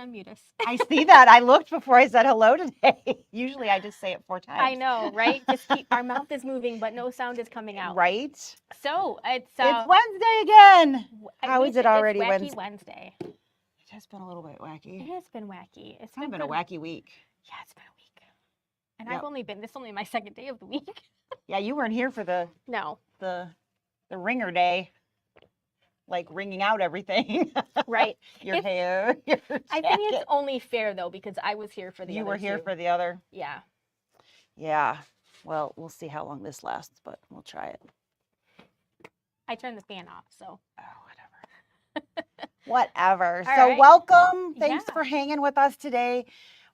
unmute us. I see that. I looked before I said hello today. Usually I just say it 4 times. I know, right? Just keep, our mouth is moving, but no sound is coming out. Right? So it's Wednesday again. How is it already Wacky Wednesday? It has been a little bit wacky. It has been wacky. It's been a wacky week. Yeah, it's been a week. And this is only my second day of the week. Yeah, you weren't here for the ringer day. Like wringing out everything. Right. Your hair, your jacket. I think it's only fair though, because I was here for the other. You were here for the other? Yeah. Yeah. Well, we'll see how long this lasts, but we'll try it. I turned the fan off, so. Oh, whatever. So right. welcome. Thanks for hanging with us today.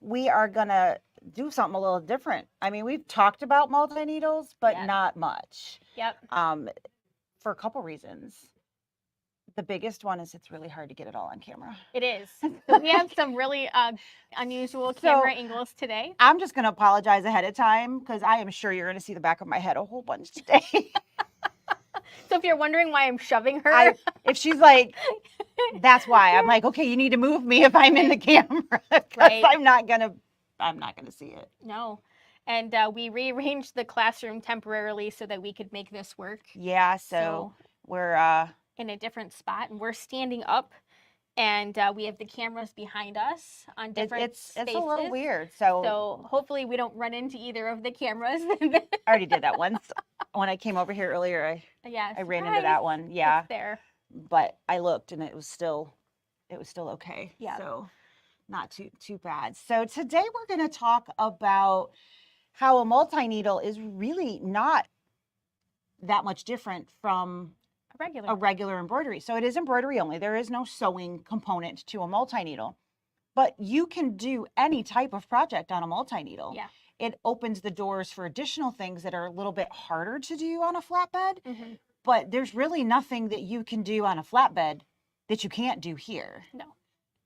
We are going to do something a little different. I mean, we've talked about multi-needles, but not much. Yep. For a couple reasons. The biggest one is it's really hard to get it all on camera. It is. We have some really unusual camera angles today. I'm just going to apologize ahead of time because I am sure you're going to see the back of my head a whole bunch today. So if you're wondering why I'm shoving her. If she's like, that's why. I'm like, okay, you need to move me if I'm in the camera. Right. I'm not going to see it. No. And we rearranged the classroom temporarily so that we could make this work. Yeah, so we're... in a different spot, and we're standing up, and we have the cameras behind us on different spaces. It's a little weird. So hopefully we don't run into either of the cameras. I already did that once. When I came over here earlier, I ran into that one. Yeah. It's there. But I looked and it was still okay. Yeah. So not too bad. So today we're going to talk about how a multi-needle is really not that much different from a regular embroidery. So it is embroidery only. There is no sewing component to a multi-needle, but you can do any type of project on a multi-needle. Yeah. It opens the doors for additional things that are a little bit harder to do on a flatbed, but there's really nothing that you can do on a flatbed that you can't do here. No.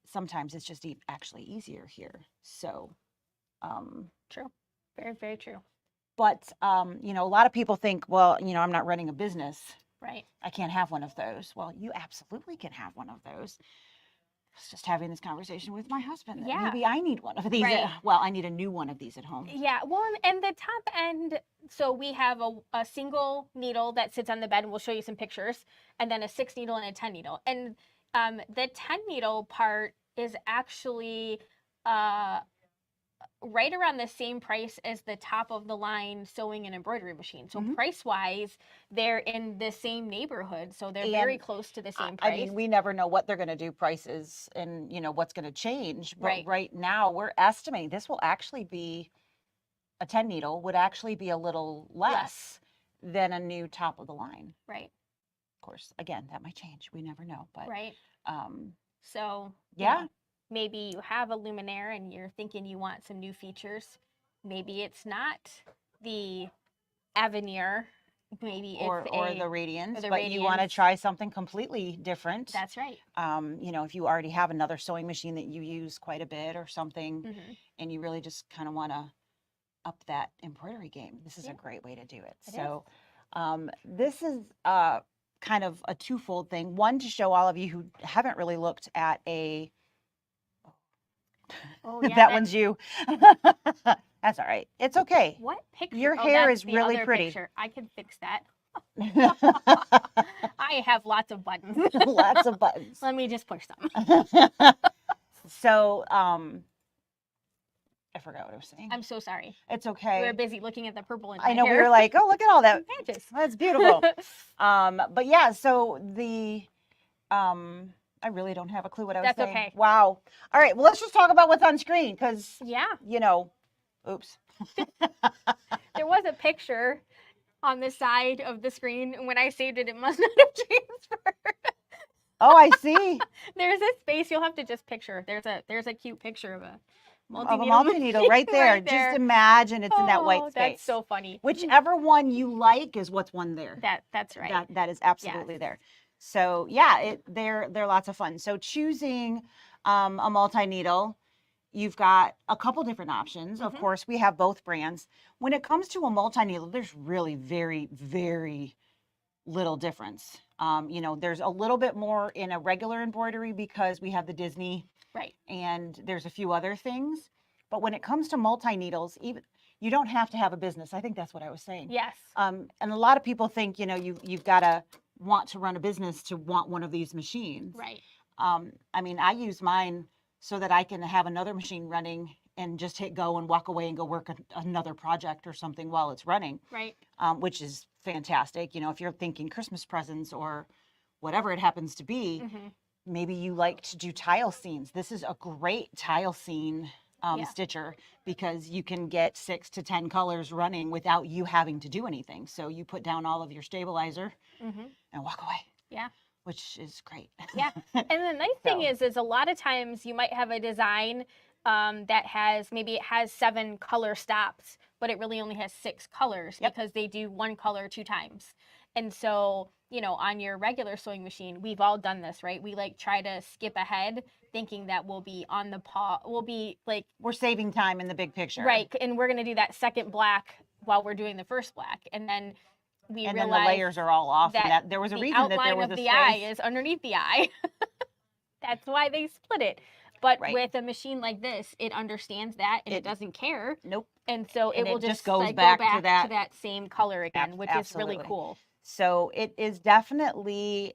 Sometimes it's just actually easier here. So, true. Very, very true. But, you know, a lot of people think, well, you know, I'm not running a business. Right. I can't have one of those. Well, you absolutely can have one of those. I was just having this conversation with my husband. That maybe I need one of these. Right. Well, I need a new one of these at home. Yeah. Well, and the top end, so we have a single needle that sits on the bed, and we'll show you some pictures, and then a 6 needle and a 10 needle. And the 10 needle part is actually right around the same price as the top of the line sewing and embroidery machine. So price wise, they're in the same neighborhood. So they're very close to the same price. I mean, we never know what they're going to do prices and, you know, what's going to change. But right now we're estimating this will actually be a 10 needle would actually be a little less than a new top of the line. Right. Of course, again, that might change. We never know. But so yeah. Maybe you have a luminaire and you're thinking you want some new features. Maybe it's not the Avenir. Maybe or it's the Radiance, but you want to try something completely different. That's right. You know, if you already have another sewing machine that you use quite a bit or something, and you really just kind of want to up that embroidery game, this is a great way to do it. This is kind of a twofold thing. One, to show all of you who haven't really looked at a that one's you. That's all right. It's okay. What picture? Your hair is really pretty. Picture. I can fix that. I have lots of buttons. Lots of buttons. Let me just push them. So, I forgot what I was saying. I'm so sorry. It's okay. We were busy looking at the purple in my I know, hair. we were like, oh, look at all that. Patches. That's beautiful. But yeah, so the I really don't have a clue what I was saying. That's okay. Wow. All right. Well, let's just talk about what's on screen because, you know, oops. There was a picture on the side of the screen. And when I saved it, it must not have transferred. Oh, I see. There's a space. You'll have to just picture. There's a cute picture of a multi-needle right there. Right there. Just imagine it's in that white space. That's so funny. Whichever one you like is what's one there. That's right. That is absolutely there. So yeah, they're lots of fun. So choosing a multi-needle, you've got a couple different options. Of course, we have both brands. When it comes to a multi-needle, there's really very, very little difference. You know, there's a little bit more in a regular embroidery because we have the Disney Right. And there's a few other things. But when it comes to multi-needles, even you don't have to have a business. I think that's what I was saying. Yes. And a lot of people think, you've got to want to run a business to want one of these machines. Right. I mean, I use mine so that I can have another machine running and just hit go and walk away and go work another project or something while it's running. Right. Which is fantastic. If you're thinking Christmas presents or whatever it happens to be, maybe you like to do tile scenes. This is a great tile scene stitcher because you can get 6 to 10 colors running without you having to do anything. So you put down all of your stabilizer and walk away. Yeah. Which is great. Yeah. And the nice thing is a lot of times you might have a design that has, maybe it has 7 color stops, but it really only has 6 colors because they do 1 color 2 times. And so, on your regular sewing machine, we've all done this, right? We try to skip ahead thinking that we'll be on the we'll be we're saving time in the big picture. Right. And we're going to do that second black while we're doing the first black. And then we and realize then the layers are all off. That there was a reason that outline there was of a the space. eye is underneath the eye. That's why they split it. But Right. with a machine like this, it understands that and it doesn't care. Nope. And so it will just goes go back back to that same color again, which is really cool. So it is definitely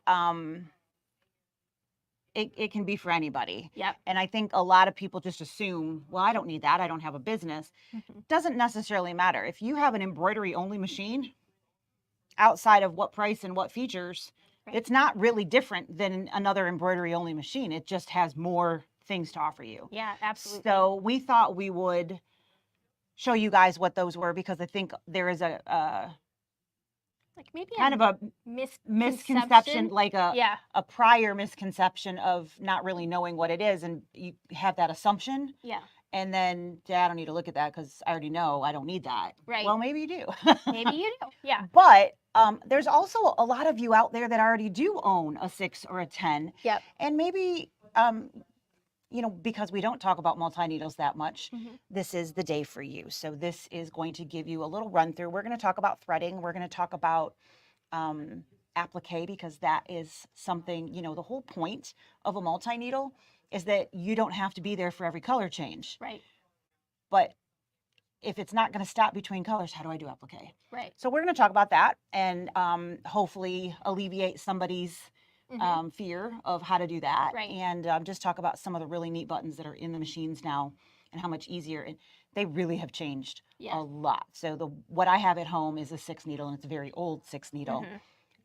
it can be for anybody. Yep. And I think a lot of people just assume, well, I don't need that. I don't have a business. Doesn't necessarily matter. If you have an embroidery only machine, outside of what price and what features, it's not really different than another embroidery only machine. It just has more things to offer you. Yeah, absolutely. So we thought we would show you guys what those were because I think there is a maybe kind of a misconception, like a prior misconception of not really knowing what it is, and you have that assumption. Yeah. And then, I don't need to look at that because I already know I don't need that. Right. Well, maybe you do. Maybe you do. Yeah. But there's also a lot of you out there that already do own a 6 or a 10. Yep. And maybe, because we don't talk about multi-needles that much, this is the day for you. So this is going to give you a little run through. We're going to talk about threading. We're going to talk about applique because that is something, the whole point of a multi-needle is that you don't have to be there for every color change. Right. But if it's not going to stop between colors, how do I do applique? Right. So we're going to talk about that and hopefully alleviate somebody's fear of how to do that. Right. And just talk about some of the really neat buttons that are in the machines now and how much easier. And they really have changed a lot. So what I have at home is a 6 needle, and it's a very old 6 needle.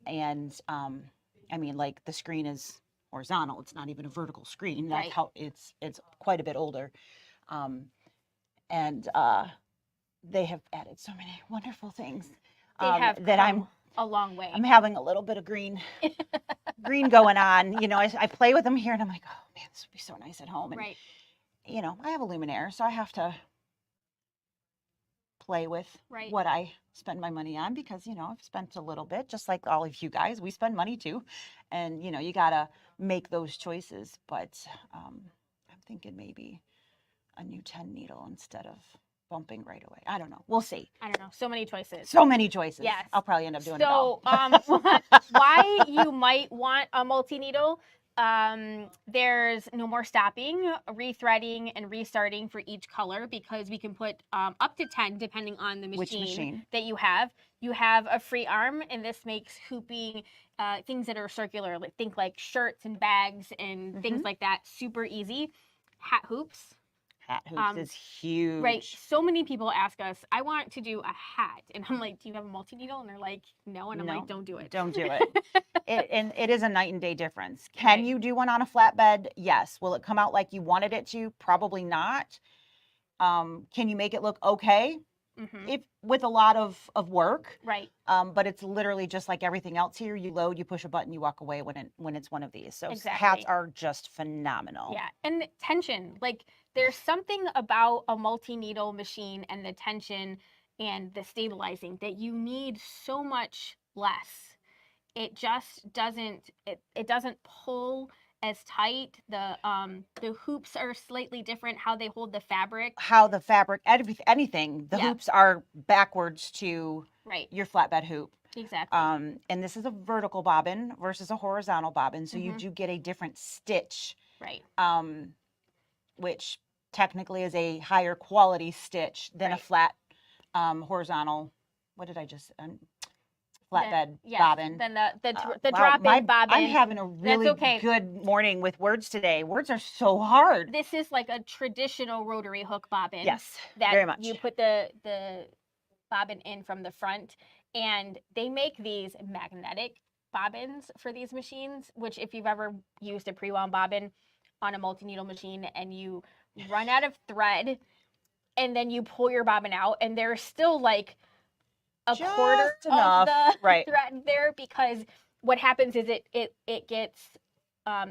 And the screen is horizontal. It's not even a vertical screen. That's how it's quite a bit older. And they have added so many wonderful things. They have that come a long way. I'm having a little bit of green going on. I play with them here and I'm like, oh man, this would be so nice at home. And, I have a luminaire, so I have to play with what I spend my money on because, I've spent a little bit, just like all of you guys, we spend money too. And, you got to make those choices. But I'm thinking maybe a new 10 needle instead of bumping right away. I don't know. We'll see. I don't know. So many choices. So many choices. Yes. I'll probably end up doing it all. So why you might want a multi-needle, there's no more stopping, rethreading, and restarting for each color because we can put up to 10 depending on the machine that you have. You have a free arm, and this makes hooping things that are circular, think like shirts and bags and things like that, super easy. Hat hoops. Hat hoops is huge. Right. So many people ask us, I want to do a hat. And I'm like, do you have a multi-needle? And they're like, no. And I'm like, don't do it. Don't do it. And it is a night and day difference. Can you do one on a flatbed? Yes. Will it come out like you wanted it to? Probably not. Can you make it look okay? If with a lot of work. Right. But it's literally just like everything else here. You load, you push a button, you walk away when it's one of these. So hats are just phenomenal. Yeah. And tension, there's something about a multi-needle machine and the tension and the stabilizing that you need so much less. It just doesn't, it doesn't pull as tight. The hoops are slightly different, how they hold the fabric. Anything. The hoops are backwards to your flatbed hoop. Exactly. And this is a vertical bobbin versus a horizontal bobbin. So you do get a different stitch. Right. which technically is a higher quality stitch than a Right. flat horizontal. What did I just flatbed Yes, bobbin? then the Wow, drop-in bobbin. I'm having a really okay. good morning with words today. Words are so hard. This is like a traditional rotary hook bobbin. Yes, that very much. you put the bobbin in from the front, and they make these magnetic bobbins for these machines, which if you've ever used a pre-wound bobbin on a multi-needle machine and you run out of thread and then you pull your bobbin out and there's still like a quarter enough. of the Right. thread there, because what happens is it gets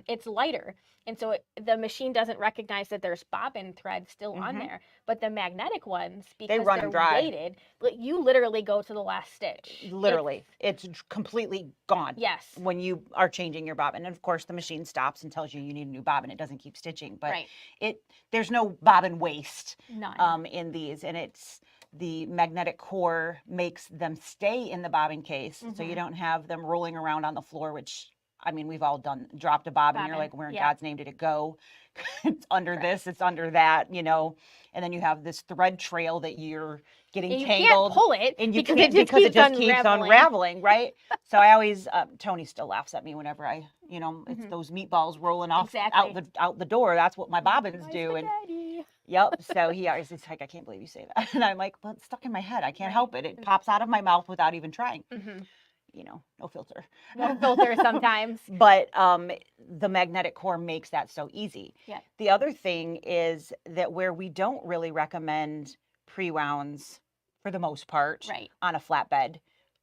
it's lighter, and so the machine doesn't recognize that there's bobbin thread still on there. But the magnetic ones, because run they're dry. weighted, you literally go to the last stitch. Literally, it's completely gone. Yes. When you are changing your bobbin, and of course the machine stops and tells you you need a new bobbin. It doesn't keep stitching, but Right. There's no bobbin waste. None. In these, and it's the magnetic core makes them stay in the bobbin case, so you don't have them rolling around on the floor, which, I mean, we've all dropped a bobbin. You're like, where in God's name did it go? It's under this, it's under that, you know, and then you have this thread trail that you're getting And you tangled. can't pull it And you because can't, it just keeps keeps unraveling, right? So I always, Tony still laughs at me whenever I, you know, it's those meatballs rolling off out the door. That's what my bobbins do. And yep. So he's like, I can't believe you say that. And I'm like, well, it's stuck in my head. I can't help it. It pops out of my mouth without even trying. You know, no filter. No filter sometimes. But the magnetic core makes that so easy. Yeah. The other thing is that where we don't really recommend pre-wounds for the most part on a flatbed,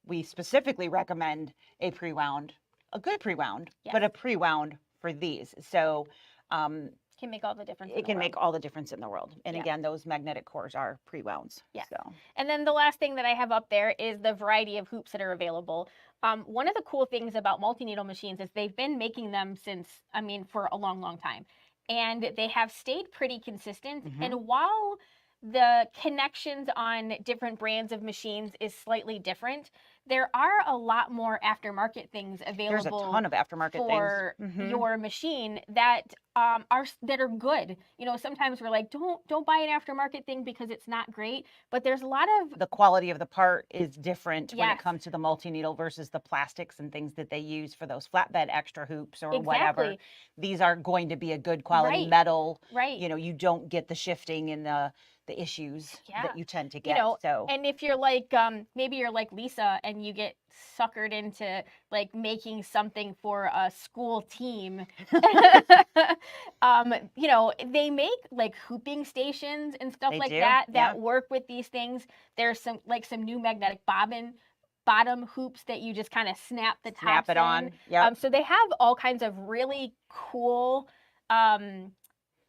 we specifically recommend a pre-wound, a good pre-wound, but a pre-wound for these. So can make all the difference. It can make all the difference in the world. And again, those magnetic cores are pre-wounds. Yeah. So. And then the last thing that I have up there is the variety of hoops that are available. One of the cool things about multi-needle machines is they've been making them for a long, long time. And they have stayed pretty consistent. And while the connections on different brands of machines is slightly different, there are a lot more aftermarket things available. There's a ton of aftermarket for your machine that are good. You know, sometimes we're like, don't buy an aftermarket thing because it's not great. But there's a lot of the quality of the part is different when it comes to the multi-needle versus the plastics and things that they use for those flatbed extra hoops or whatever. These are going to be a good quality metal. Right. You know, you don't get the shifting and the issues that you tend to get. You know, so, and if you're like, maybe you're like Lisa and you get suckered into like making something for a school team, you know, they make like hooping stations and stuff that work with these things. There's some new magnetic bottom hoops that you just kind of snap the tops on. Yep. So they have all kinds of really cool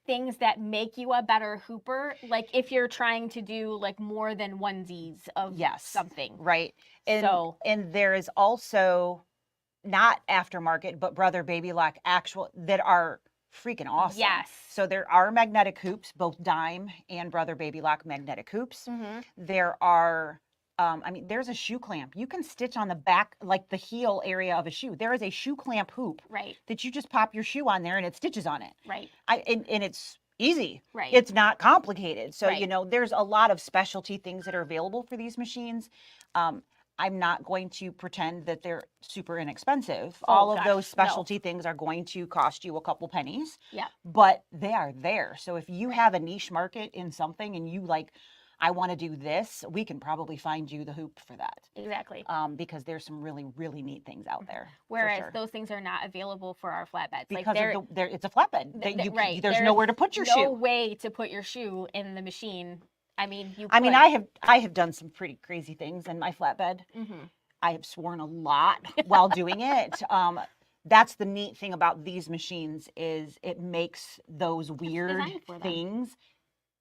things that make you a better hooper, like if you're trying to do like more than onesies of something. Right. And there is also not aftermarket, but Brother Baby Lock actual that are freaking awesome. Yes. So there are magnetic hoops, both Dime and Brother Baby Lock magnetic hoops. There are there's a shoe clamp. You can stitch on the back, like the heel area of a shoe. There is a shoe clamp hoop that you just pop your shoe on there and it stitches on it. Right. And it's easy. Right. It's not complicated. So, you know, there's a lot of specialty things that are available for these machines. I'm not going to pretend that they're super inexpensive. All of those specialty things are going to cost you a couple pennies. Yeah. But they are there. So if you have a niche market in something and you like, I want to do this, we can probably find you the hoop for that. Exactly. Because there's some really, really neat things out there. Whereas those things are not available for our flatbeds. Because it's a flatbed. There's nowhere to put your shoe. No way to put your shoe in the machine. I mean, I have done some pretty crazy things in my flatbed. I have sworn a lot while doing it. That's the neat thing about these machines is it makes those weird things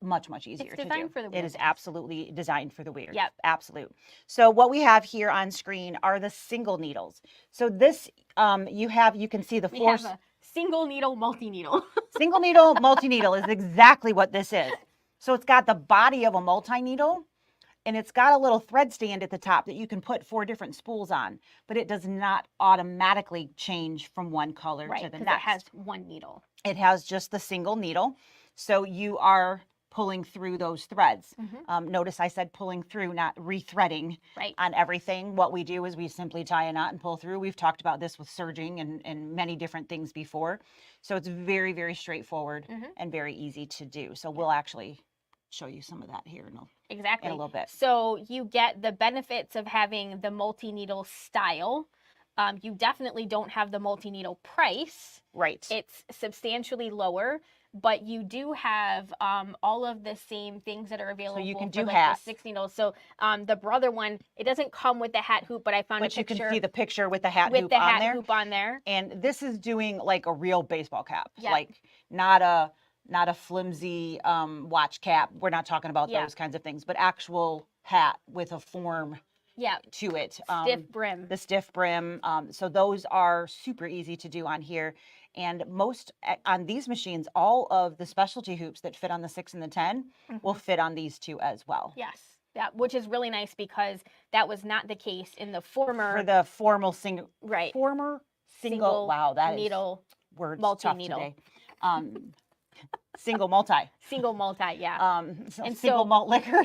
much easier to do. It is absolutely designed for the weird. Yep. Absolute. So what we have here on screen are the single needles. So this you can see the force. We have a single needle multi-needle. Single needle multi-needle is exactly what this is. So it's got the body of a multi-needle and it's got a little thread stand at the top that you can put 4 different spools on, but it does not automatically change from one color to the next. It has one needle. It has just the single needle. So you are pulling through those threads. Mm-hmm. Notice I said pulling through, not rethreading Right. on everything. What we do is we simply tie a knot and pull through. We've talked about this with serging and many different things before. So it's very, very straightforward and very easy to do. So we'll actually show you some of that here in Exactly. a little bit. So you get the benefits of having the multi-needle style. You definitely don't have the multi-needle price. Right. It's substantially lower, but you do have all of the same things that are available. So you can for do like hats. the 6 needles. So the brother one, it doesn't come with the hat hoop, but I found a picture. But you can see the picture with the hat with hoop the on hat there. hoop on there. And this is doing like a real baseball cap, Yeah. like not a flimsy watch cap. We're not talking about those kinds of things, but actual hat with a form to it. Stiff brim. The stiff brim. So those are super easy to do on here. And on these machines, all of the specialty hoops that fit on the 6 and the 10 will fit on these two as well. Yes. Which is really nice because that was not the case in the former. For the formal single. Right. Former single. Wow, that needle is words multi-needle. Tough today. Single multi. Single multi, yeah. And single malt liquor.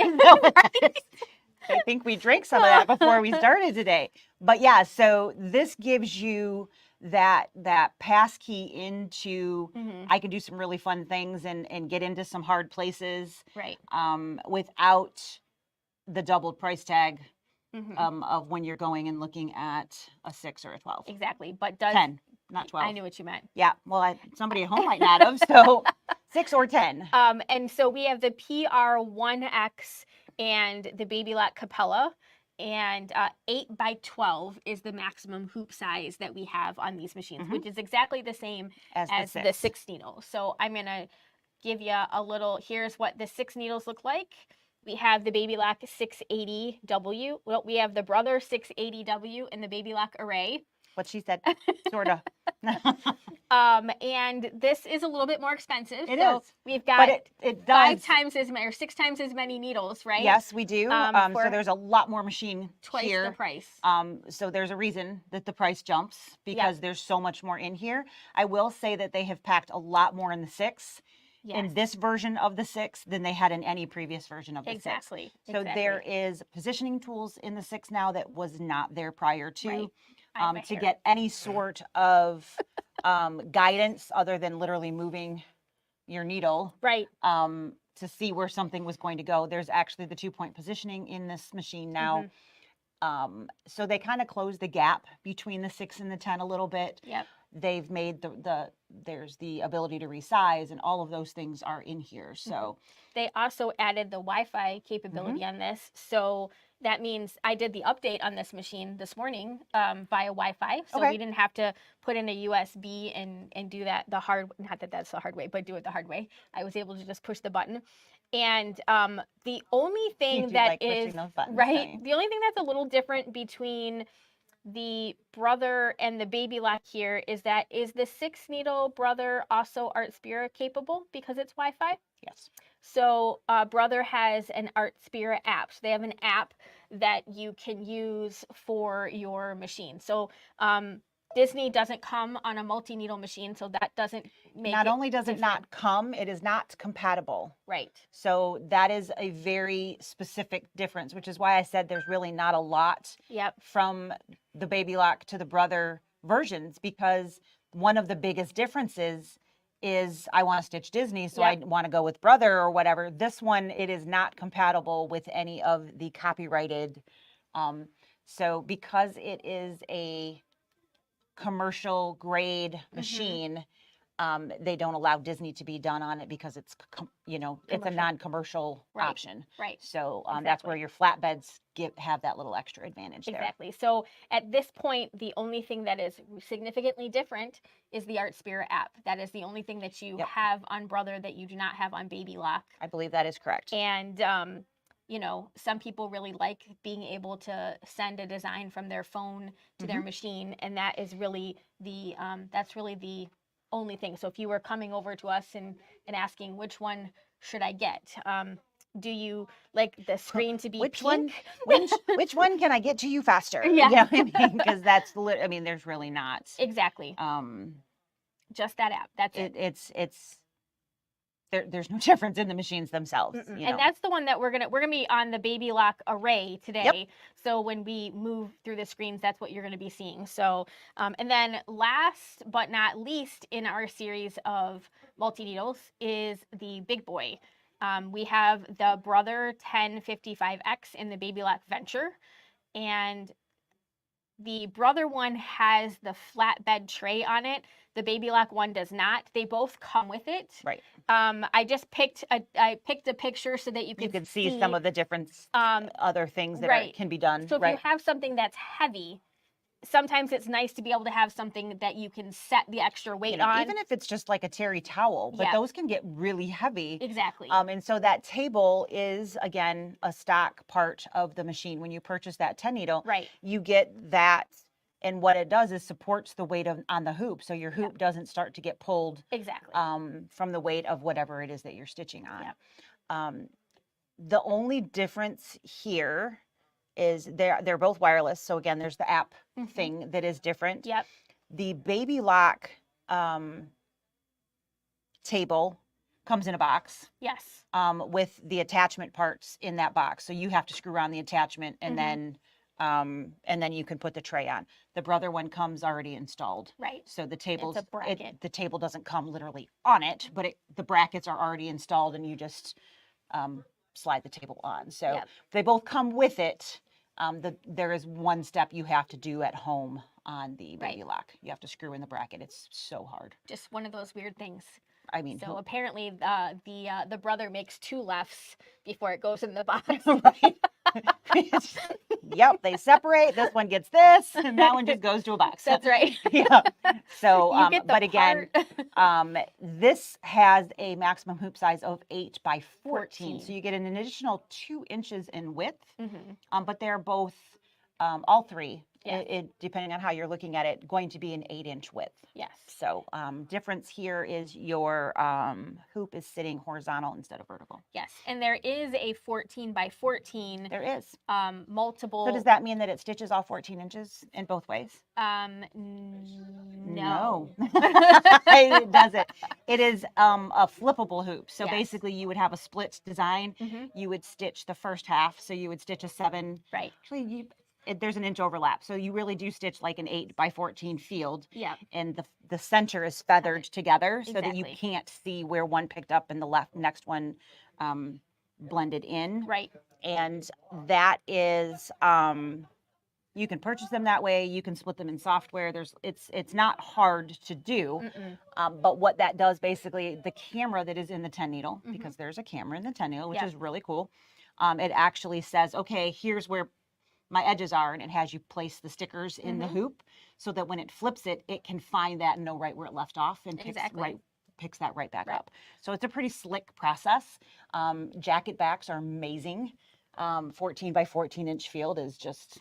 I think we drank some of that before we started today. But yeah, so this gives you that pass key into, I can do some really fun things and get into some hard places. Right. Without the doubled price tag of when you're going and looking at a 6 or a 12. Exactly. But does 10, not 12. I knew what you meant. Yeah. Well, somebody at home might not have. So 6 or 10. And so we have the PR1X and the Baby Lock Capella, and 8 by 12 is the maximum hoop size that we have on these machines, which is exactly the same as the 6 needle. So I'm gonna give you a little. Here's what the 6 needles look like. We have the Baby Lock 680W. Well, we have the Brother 680W and the Baby Lock Array. What she said, sort of. And this is a little bit more expensive. It is. We've got but it does 5 times as many or 6 times as many needles, right? Yes, we do. For so there's a lot more machine twice here. the price. So there's a reason that the price jumps because there's so much more in here. I will say that they have packed a lot more in the 6. Yes. In this version of the 6 than they had in any previous version of the 6. Exactly. So there is positioning tools in the 6 now that was not there prior to. Right. To get any sort of guidance other than literally moving your needle. Right. To see where something was going to go. There's actually the 2-point positioning in this machine now. So they kind of close the gap between the 6 and the 10 a little bit. Yep. They've made there's the ability to resize, and all of those things are in here. So they also added the Wi-Fi capability on this. So that means I did the update on this machine this morning via Wi-Fi. So we didn't have to put in a USB and do that not that that's the hard way, but do it the hard way. I was able to just push the button. And the only thing that is right, the only thing that's a little different between the Brother and the Baby Lock here is the 6 needle Brother also Art Spira capable because it's Wi-Fi? Yes. So Brother has an Art Spira app. So they have an app that you can use for your machine. So Disney doesn't come on a multi-needle machine, so that doesn't make Not only does it not come, it is not compatible. Right. So that is a very specific difference, which is why I said there's really not a lot from the Baby Lock to the Brother versions, because one of the biggest differences is I want to stitch Disney, so I want to go with Brother or whatever. This one, it is not compatible with any of the copyrighted. So because it is a commercial grade machine, they don't allow Disney to be done on it because it's, it's a non-commercial option. Right. So that's where your flatbeds have that little extra advantage there. Exactly. So at this point, the only thing that is significantly different is the Art Spira app. That is the only thing that you have on Brother that you do not have on Baby Lock. I believe that is correct. And some people really like being able to send a design from their phone to their machine, and that is really the only thing. So if you were coming over to us and asking which one should I get, do you like the screen to be which pink? which one can I get to you faster? Yeah, because there's really not exactly. Just that app. That's it. It's there's no difference in the machines themselves. You know? And that's the one that we're gonna be on the Baby Lock array today. Yep. So when we move through the screens, that's what you're gonna be seeing. So and then last but not least in our series of multi-needles is the big boy. We have the Brother 1055X in the Baby Lock Venture, and the Brother one has the flatbed tray on it. The Baby Lock one does not. They both come with it. Right. I just picked a picture so that you can see some of the different other things that can be done. So if you have something that's heavy, sometimes it's nice to be able to have something that you can set the extra weight on. Even if it's just like a terry towel, but those can get really heavy. Exactly. And so that table is, again, a stock part of the machine. When you purchase that 10 needle, you get that. And what it does is supports the weight on the hoop. So your hoop doesn't start to get pulled from the weight of whatever it is that you're stitching on. The only difference here is they're both wireless. So again, there's the app thing that is different. Yep. The Baby Lock table comes in a box. Yes. With the attachment parts in that box. So you have to screw on the attachment and then you can put the tray on. The Brother one comes already installed. Right. So the tables, it's a bracket. The table doesn't come literally on it, but the brackets are already installed and you just slide the table on. So they both come with it. There is one step you have to do at home on the Baby Lock. You have to screw in the bracket. It's so hard. Just one of those weird things. I mean, so apparently the Brother makes 2 lefts before it goes in the box. Right. Yep, they separate. This one gets this, and that one just goes to a box. That's right. Yeah. So, but again, this has a maximum hoop size of 8 by 14. So you get an additional 2 inches in width. But they're both, all three, depending on how you're looking at it, going to be an 8-inch width. Yes. So difference here is your hoop is sitting horizontal instead of vertical. Yes, and there is a 14 by 14. There is. Multiple. So does that mean that it stitches all 14 inches in both ways? No. It doesn't. It is a flippable hoop. So basically you would have a split design. You would stitch the first half. So you would stitch a 7. Right. Actually, there's an inch overlap. So you really do stitch like an 8 by 14 field. Yeah. And the center is feathered together so that you can't see where one picked up and the next one blended in. Right. And that is, you can purchase them that way. You can split them in software. It's not hard to do. But what that does basically, the camera that is in the 10 needle, because there's a camera in the 10 needle, which is really cool. It actually says, okay, here's where my edges are, and it has you place the stickers in the hoop so that when it flips it, it can find that and know right where it left off and picks that right back up. So it's a pretty slick process. Jacket backs are amazing. 14 by 14 inch field is just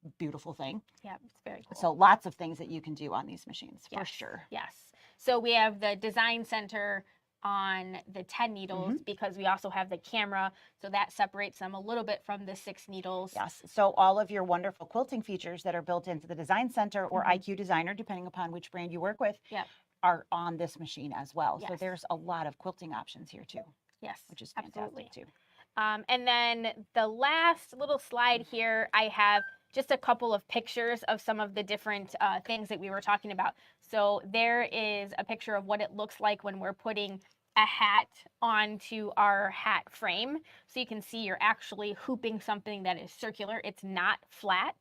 a beautiful thing. Yeah, it's very cool. So lots of things that you can do on these machines for sure. Yes. So we have the design center on the 10 needles because we also have the camera, so that separates them a little bit from the 6 needles. Yes, so all of your wonderful quilting features that are built into the design center or IQ Designer, depending upon which brand you work with, are on this machine as well. So there's a lot of quilting options here too. Yes, which is fantastic too. And then the last little slide here, I have just a couple of pictures of some of the different things that we were talking about. So there is a picture of what it looks like when we're putting a hat onto our hat frame. So you can see you're actually hooping something that is circular. It's not flat.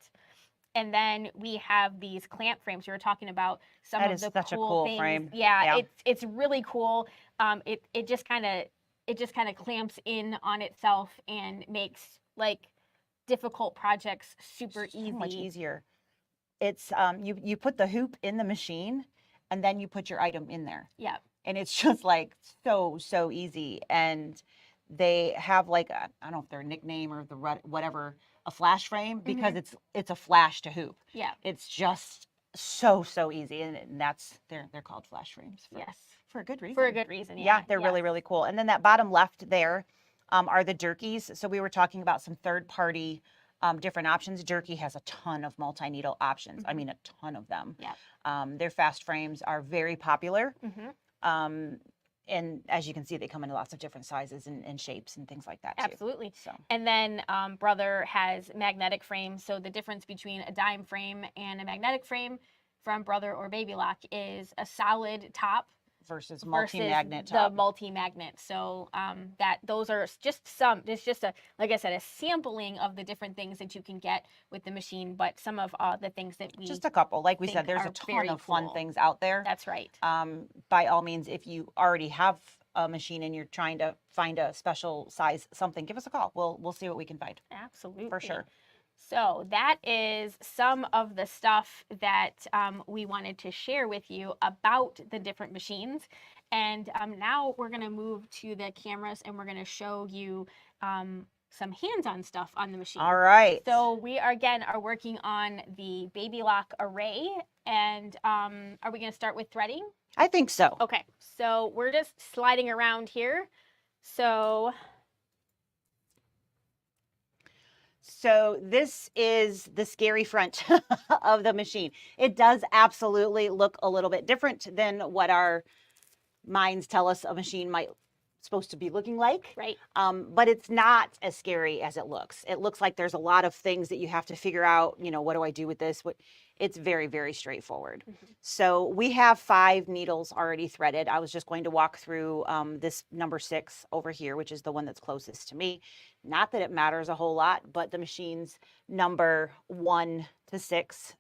And then we have these clamp frames. We were talking about some of the such cool a cool things. frame. Yeah, it's really cool. It just kind of clamps in on itself and makes like difficult projects super easy. So much easier. It's you put the hoop in the machine and then you put your item in there. Yeah. And it's just like so easy. And they have like I don't know if their nickname or the whatever, a flash frame, because it's a flash to hoop. Yeah. It's just so easy, and that's they're called flash frames. For a good reason. For a good reason. Yeah, they're really cool. And then that bottom left there are the jerkies. So we were talking about some third-party different options. Jerky has a ton of multi-needle options. I mean, a ton of them. Yeah. Their fast frames are very popular. and as you can see, they come in lots of different sizes and shapes and things like that too. Absolutely. So. And then Brother has magnetic frames. So the difference between a dime frame and a magnetic frame from Brother or Baby Lock is a solid top versus multi-magnet top. The multi-magnet. So those are just it's just like I said, a sampling of the different things that you can get with the machine, but some of the things that we just a couple. Like we said, there's a ton of fun things out there. That's right. By all means, if you already have a machine and you're trying to find a special size something, give us a call. We'll see what we can find. Absolutely. For sure. So that is some of the stuff that we wanted to share with you about the different machines. And now we're going to move to the cameras and we're going to show you some hands-on stuff on the machine. All right. So we are working on the Baby Lock array. And are we going to start with threading? I think so. Okay. So we're just sliding around here. So this is the scary front of the machine. It does absolutely look a little bit different than what our minds tell us a machine might supposed to be looking like. Right. But it's not as scary as it looks. It looks like there's a lot of things that you have to figure out, what do I do with this? It's very, very straightforward. Mm-hmm. So we have 5 needles already threaded. I was just going to walk through this number 6 over here, which is the one that's closest to me. Not that it matters a whole lot, but the machine's number 1 to 6,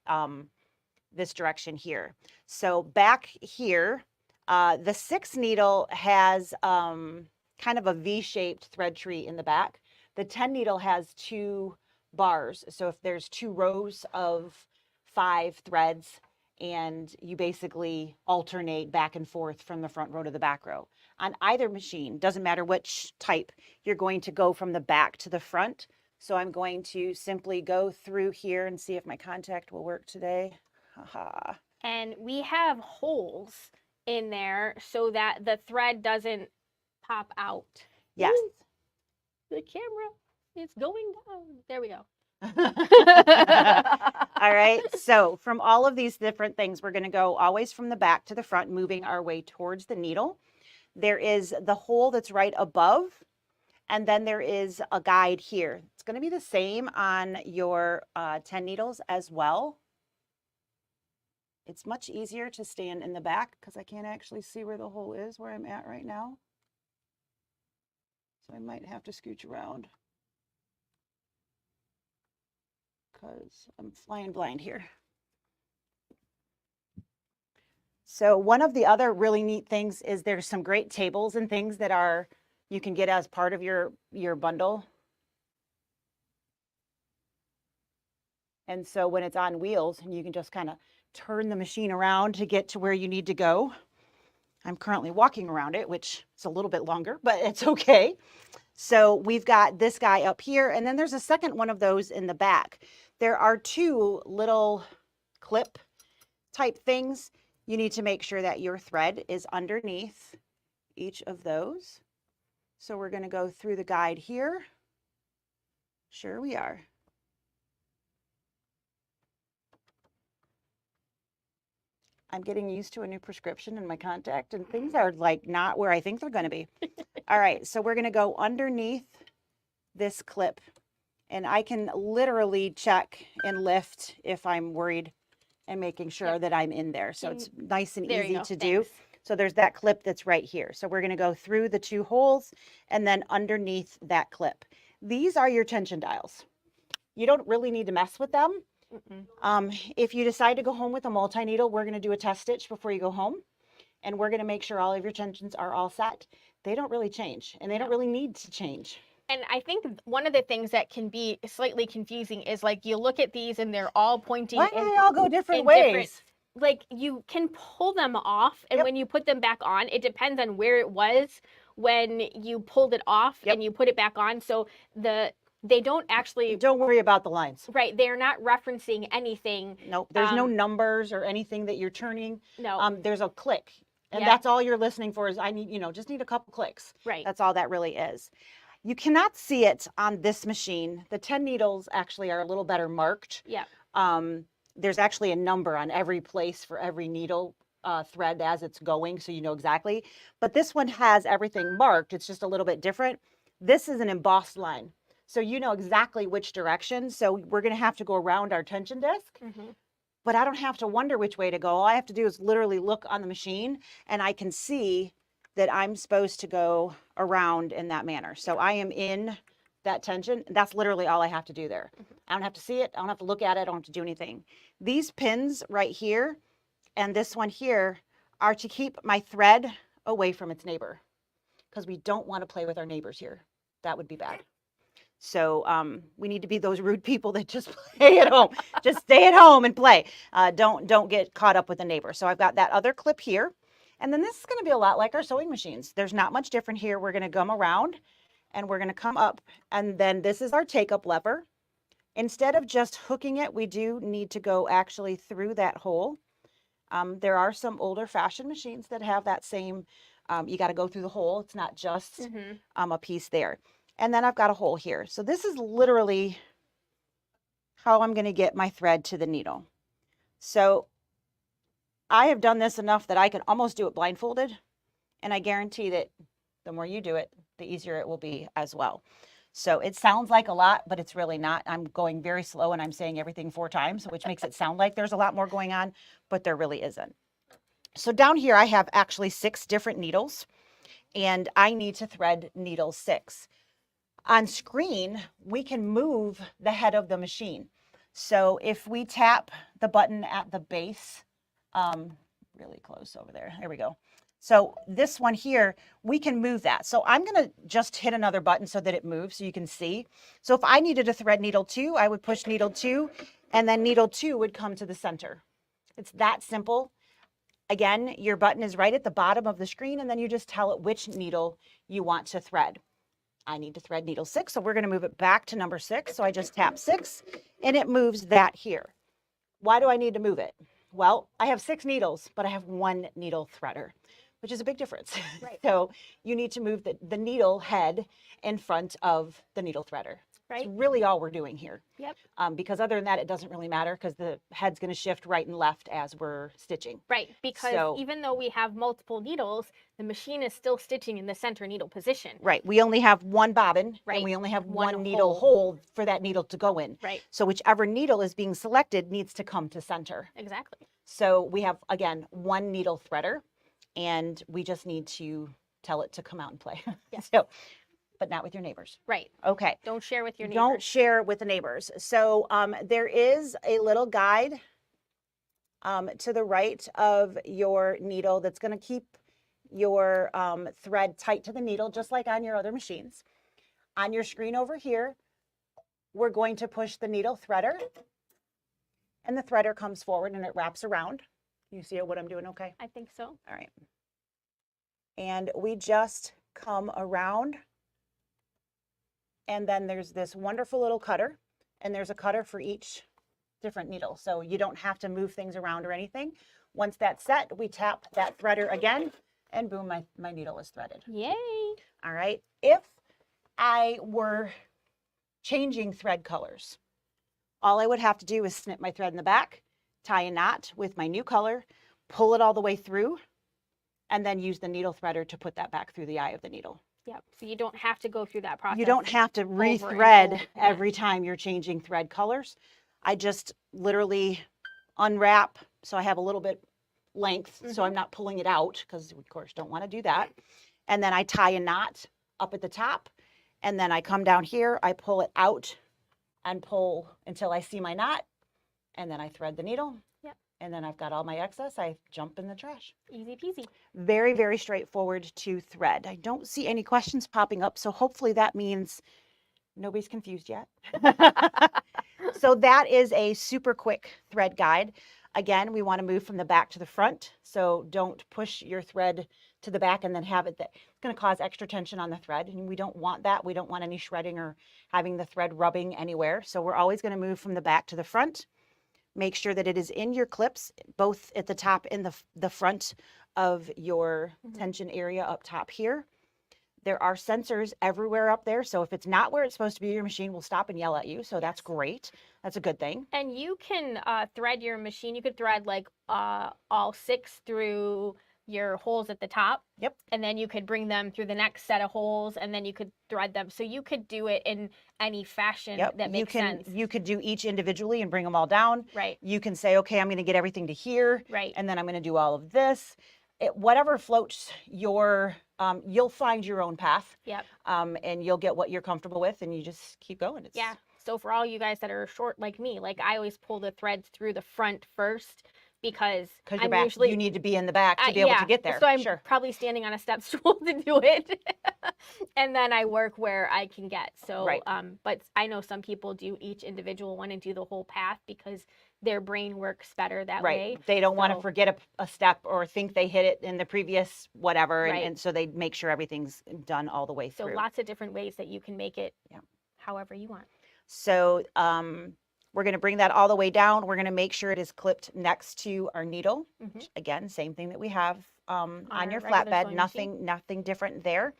this direction here. So back here, the 6 needle has kind of a V-shaped thread tree in the back. The 10 needle has 2 bars. So if there's 2 rows of 5 threads, and you basically alternate back and forth from the front row to the back row. On either machine, doesn't matter which type, you're going to go from the back to the front. So I'm going to simply go through here and see if my contact will work today. Haha. And we have holes in there so that the thread doesn't pop out. Yes. Ooh, the camera is going down. There we go. All right. So from all of these different things, we're going to go always from the back to the front, moving our way towards the needle. There is the hole that's right above, and then there is a guide here. It's going to be the same on your 10 needles as well. It's much easier to stand in the back because I can't actually see where the hole is where I'm at right now. So I might have to scooch around because I'm flying blind here. So one of the other really neat things is there's some great tables and things that you can get as part of your bundle. And so when it's on wheels, you can just kind of turn the machine around to get to where you need to go. I'm currently walking around it, which is a little bit longer, but it's okay. So we've got this guy up here, and then there's a second one of those in the back. There are 2 little clip type things. You need to make sure that your thread is underneath each of those. So we're going to go through the guide here. Sure we are. I'm getting used to a new prescription in my contact, and things are like not where I think they're going to be. All right, so we're going to go underneath this clip, and I can literally check and lift if I'm worried and making sure that I'm in there. So it's nice and easy to do. So there's that clip that's right here. So we're going to go through the 2 holes and then underneath that clip. These are your tension dials. You don't really need to mess with them. If you decide to go home with a multi-needle, we're going to do a test stitch before you go home, and we're going to make sure all of your tensions are all set. They don't really change, and they don't really need to change. And I think one of the things that can be slightly confusing is like you look at these and they're all pointing. Why do they all go different ways? Like you can pull them off, and when you put them back on, it depends on where it was when you pulled it off and you put it back on. So they don't actually. Don't worry about the lines. Right. They're not referencing anything. Nope. There's no numbers or anything that you're turning. No. There's a click. And that's all you're listening for is I need, just need a couple clicks. Right. That's all that really is. You cannot see it on this machine. The 10 needles actually are a little better marked. Yeah. There's actually a number on every place for every needle thread as it's going, so you know exactly. But this one has everything marked. It's just a little bit different. This is an embossed line, so you know exactly which direction. So we're going to have to go around our tension disc, but I don't have to wonder which way to go. All I have to do is literally look on the machine, and I can see that I'm supposed to go around in that manner. So I am in that tension. That's literally all I have to do there. I don't have to see it. I don't have to look at it. I don't have to do anything. These pins right here and this one here are to keep my thread away from its neighbor, because we don't want to play with our neighbors here. That would be bad. So we need to be those rude people that just play at home. Just stay at home and play. Don't get caught up with the neighbor. So I've got that other clip here. And then this is going to be a lot like our sewing machines. There's not much different here. We're going to gum around and we're going to come up. And then this is our take-up lever. Instead of just hooking it, we do need to go actually through that hole. There are some older fashioned machines that have that same, you got to go through the hole. It's not just a piece there. And then I've got a hole here. So this is literally how I'm going to get my thread to the needle. So I have done this enough that I can almost do it blindfolded. And I guarantee that the more you do it, the easier it will be as well. So it sounds like a lot, but it's really not. I'm going very slow and I'm saying everything 4 times, which makes it sound like there's a lot more going on, but there really isn't. So down here, I have actually 6 different needles, and I need to thread needle 6. On screen, we can move the head of the machine. So if we tap the button at the base, really close over there we go. So this one here, we can move that. So I'm going to just hit another button so that it moves so you can see. So if I needed to thread needle 2, I would push needle 2, and then needle 2 would come to the center. It's that simple. Again, your button is right at the bottom of the screen, and then you just tell it which needle you want to thread. I need to thread needle 6, so we're going to move it back to number 6. So I just tap 6, and it moves that here. Why do I need to move it? Well, I have 6 needles, but I have 1 needle threader, which is a big difference. Right. So you need to move the needle head in front of the needle threader. Right. It's really all we're doing here. Yep. Because other than that, it doesn't really matter, because the head's going to shift right and left as we're stitching. Right. Because even though we have multiple needles, the machine is still stitching in the center needle position. Right. We only have 1 bobbin, right, and we only have one needle hole for that needle to go in. Right. So whichever needle is being selected needs to come to center. Exactly. So we have, again, 1 needle threader, and we just need to tell it to come out and play. Yes. So, but not with your neighbors. Right. Okay. Don't share with your neighbors. Don't share with the neighbors. So there is a little guide to the right of your needle that's going to keep your thread tight to the needle, just like on your other machines. On your screen over here, we're going to push the needle threader, and the threader comes forward and it wraps around. You see what I'm doing okay? I think so. All right. And we just come around, and then there's this wonderful little cutter, and there's a cutter for each different needle. So you don't have to move things around or anything. Once that's set, we tap that threader again, and boom, my needle is threaded. Yay. All right. If I were changing thread colors, all I would have to do is snip my thread in the back, tie a knot with my new color, pull it all the way through, and then use the needle threader to put that back through the eye of the needle. Yep. So you don't have to go through that process. You don't have to rethread every time you're changing thread colors. I just literally unwrap so I have a little bit length, so I'm not pulling it out, because we of course don't want to do that. And then I tie a knot up at the top, and then I come down here, I pull it out and pull until I see my knot, and then I thread the needle. Yep. And then I've got all my excess, I jump in the trash. Easy peasy. Very, very straightforward to thread. I don't see any questions popping up, so hopefully that means nobody's confused yet. So that is a super quick thread guide. Again, we want to move from the back to the front, so don't push your thread to the back and then have it it's going to cause extra tension on the thread, and we don't want that. We don't want any shredding or having the thread rubbing anywhere. So we're always going to move from the back to the front. Make sure that it is in your clips, both at the top and the front of your tension area up top here. There are sensors everywhere up there. So if it's not where it's supposed to be, your machine will stop and yell at you. So that's great. That's a good thing. And you can thread your machine. You could thread like all 6 through your holes at the top. Yep. And then you could bring them through the next set of holes, and then you could thread them. So you could do it in any fashion that makes sense. You could do each individually and bring them all down. Right. You can say, okay, I'm going to get everything to here. Right. And then I'm going to do all of this. Whatever floats your, you'll find your own path. Yep. And you'll get what you're comfortable with, and you just keep going. Yeah. So for all you guys that are short like me, like I always pull the threads through the front first, because I'm usually, you need to be in the back to be able to get there. So I'm probably standing on a step stool to do it. And then I work where I can get. So, but I know some people do each individual one and do the whole path because their brain works better that way. They don't want to forget a step or think they hit it in the previous whatever. And so they make sure everything's done all the way through. So lots of different ways that you can make it however you want. So, we're going to bring that all the way down. We're going to make sure it is clipped next to our needle. Again, same thing that we have on your flatbed. Nothing different there.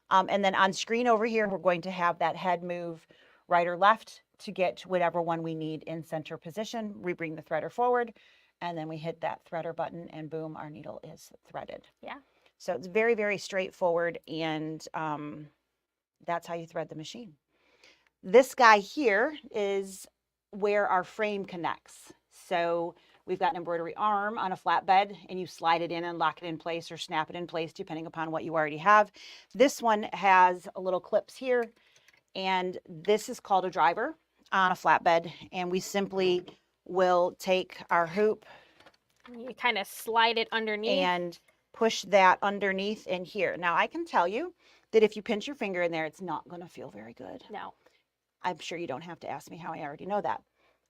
And then on screen over here, we're going to have that head move right or left to get whatever one we need in center position. We bring the threader forward, and then we hit that threader button, and boom, our needle is threaded. Yeah. So it's very, very straightforward, and that's how you thread the machine. This guy here is where our frame connects. So we've got an embroidery arm on a flatbed, and you slide it in and lock it in place or snap it in place depending upon what you already have. This one has a little clips here, and this is called a driver on a flatbed, and we simply will take our hoop. You kind of slide it underneath and push that underneath in here. Now I can tell you that if you pinch your finger in there, it's not going to feel very good. No. I'm sure you don't have to ask me how, I already know that.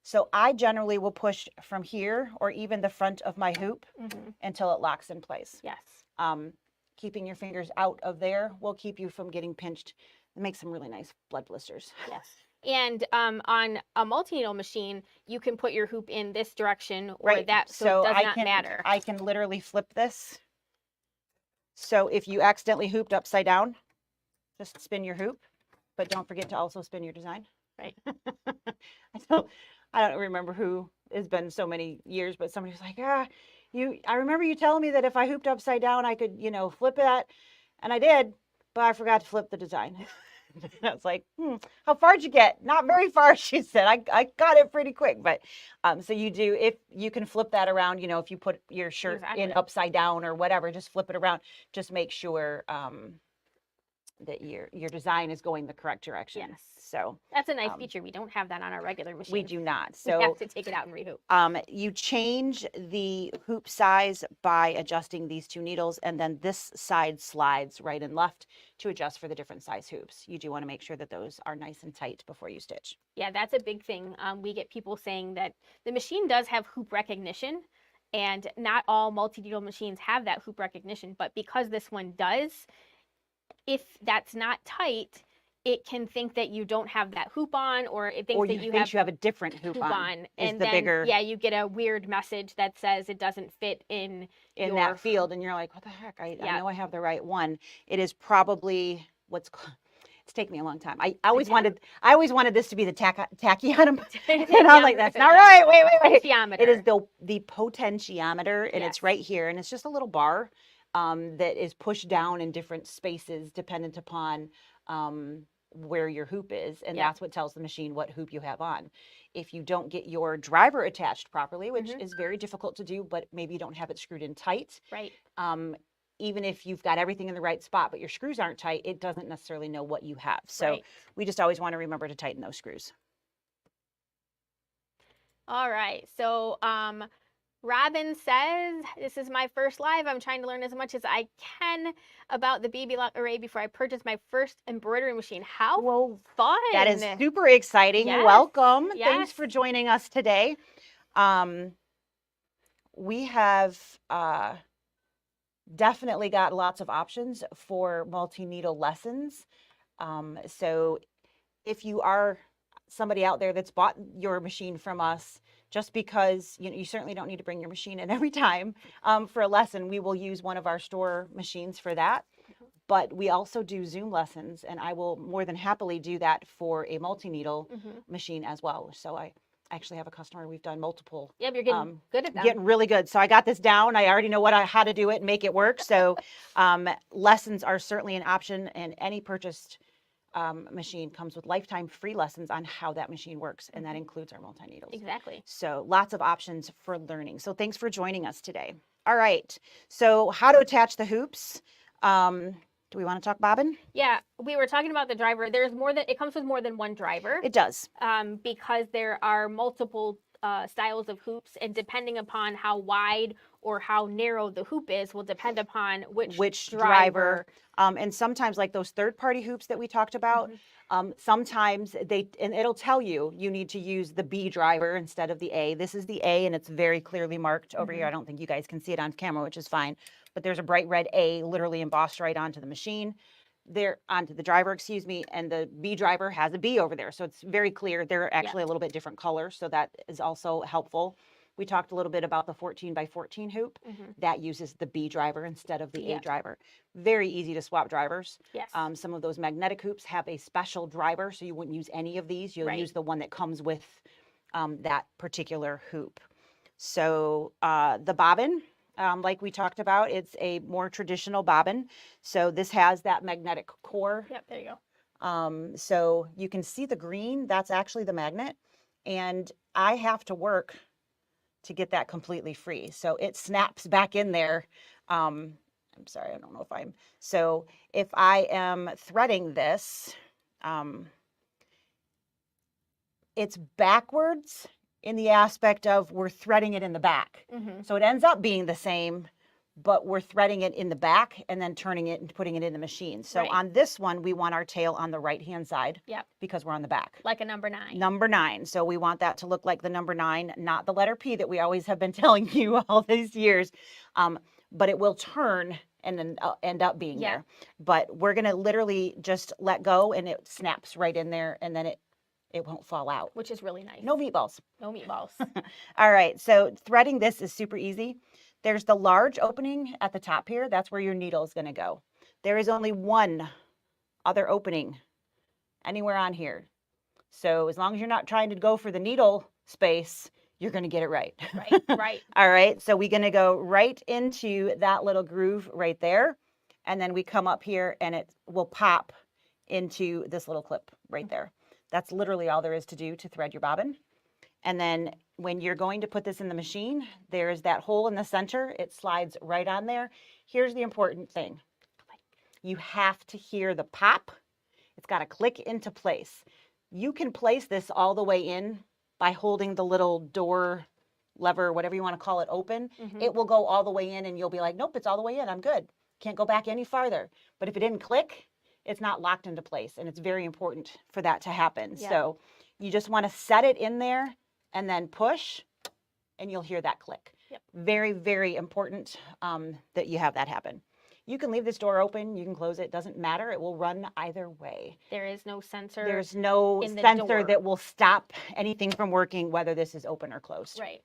So I generally will push from here or even the front of my hoop until it locks in place. Yes. Keeping your fingers out of there will keep you from getting pinched and make some really nice blood blisters. Yes. And on a multi-needle machine, you can put your hoop in this direction or that, so it does not matter. I can literally flip this. So if you accidentally hooped upside down, just spin your hoop. But don't forget to also spin your design. Right. I don't remember who, it's been so many years, but somebody was like, I remember you telling me that if I hooped upside down, I could, flip that. And I did, but I forgot to flip the design. I was like, how far'd you get? Not very far, she said. I got it pretty quick. But so you do, if you can flip that around, if you put your shirt in upside down or whatever, just flip it around. Just make sure that your design is going the correct direction. Yes. So that's a nice feature. We don't have that on our regular machine. We do not. So we have to take it out and rehoop. You change the hoop size by adjusting these 2 needles, and then this side slides right and left to adjust for the different size hoops. You do want to make sure that those are nice and tight before you stitch. Yeah, that's a big thing. We get people saying that the machine does have hoop recognition, and not all multi-needle machines have that hoop recognition, but because this one does, if that's not tight, it can think that you don't have that hoop on, or it thinks that you have a different hoop on. And then, you get a weird message that says it doesn't fit in that field, and you're like, what the heck? I know I have the right one. It is probably it's taken me a long time. I always wanted this to be the tachyometer, and I'm like, that's not right. Wait. Potentiometer. It is the potentiometer, and it's right here, and it's just a little bar that is pushed down in different spaces dependent upon where your hoop is, and that's what tells the machine what hoop you have on. If you don't get your driver attached properly, which is very difficult to do, but maybe you don't have it screwed in tight. Right. Even if you've got everything in the right spot, but your screws aren't tight, it doesn't necessarily know what you have. So we just always want to remember to tighten those screws. All right. So Robin says, this is my first live. I'm trying to learn as much as I can about the BB lock array before I purchase my first embroidery machine. How fun. That is super exciting. Yes. Welcome. Yes. Thanks for joining us today. We have definitely got lots of options for multi-needle lessons. So if you are somebody out there that's bought your machine from us, just because you certainly don't need to bring your machine in every time for a lesson, we will use one of our store machines for that. but we also do Zoom lessons, and I will more than happily do that for a multi-needle machine as well. So I actually have a customer, we've done multiple. Yeah, you're getting good at that. Getting really good. So I got this down. I already know how to do it and make it work. So lessons are certainly an option, and any purchased machine comes with lifetime free lessons on how that machine works, and that includes our multi-needles. Exactly. So lots of options for learning. So thanks for joining us today. All right. So how to attach the hoops. Do we want to talk bobbin? Yeah, we were talking about the driver. It comes with more than one driver. It does. Because there are multiple styles of hoops, and depending upon how wide or how narrow the hoop is will depend upon which driver. And sometimes, like those third-party hoops that we talked about, sometimes and it'll tell you need to use the B driver instead of the A. This is the A, and it's very clearly marked over here. I don't think you guys can see it on camera, which is fine. But there's a bright red A literally embossed right onto the machine. Onto the driver, excuse me, and the B driver has a B over there. So it's very clear. They're actually a little bit different colors, so that is also helpful. We talked a little bit about the 14 by 14 hoop. That uses the B driver instead of the A driver. Very easy to swap drivers. Yes. Some of those magnetic hoops have a special driver, so you wouldn't use any of these. You'll use the one that comes with that particular hoop. So the bobbin, like we talked about, it's a more traditional bobbin. So this has that magnetic core. Yep, there you go. So you can see the green, that's actually the magnet. And I have to work to get that completely free. So it snaps back in there. I'm sorry, I don't know if so if I am threading this, it's backwards in the aspect of we're threading it in the back. So it ends up being the same, but we're threading it in the back and then turning it and putting it in the machine. So on this one, we want our tail on the right-hand side because we're on the back. Like a number 9. Number 9. So we want that to look like the number 9, not the letter P that we always have been telling you all these years. But it will turn and then end up being there. But we're going to literally just let go, and it snaps right in there, and then it won't fall out. Which is really nice. No meatballs. No meatballs. All right. So threading this is super easy. There's the large opening at the top here. That's where your needle is going to go. There is only one other opening anywhere on here. So as long as you're not trying to go for the needle space, you're going to get it right. Right. All right. So we're going to go right into that little groove right there. And then we come up here and it will pop into this little clip right there. That's literally all there is to do to thread your bobbin. And then when you're going to put this in the machine, there's that hole in the center. It slides right on there. Here's the important thing. You have to hear the pop. It's got to click into place. You can place this all the way in by holding the little door lever, whatever you want to call it, open. It will go all the way in and you'll be like, nope, it's all the way in. I'm good. Can't go back any farther. But if it didn't click, it's not locked into place. And it's very important for that to happen. So you just want to set it in there and then push, and you'll hear that click. Very, very important that you have that happen. You can leave this door open. You can close it. Doesn't matter. It will run either way. There is no sensor. There's no sensor that will stop anything from working, whether this is open or closed. Right.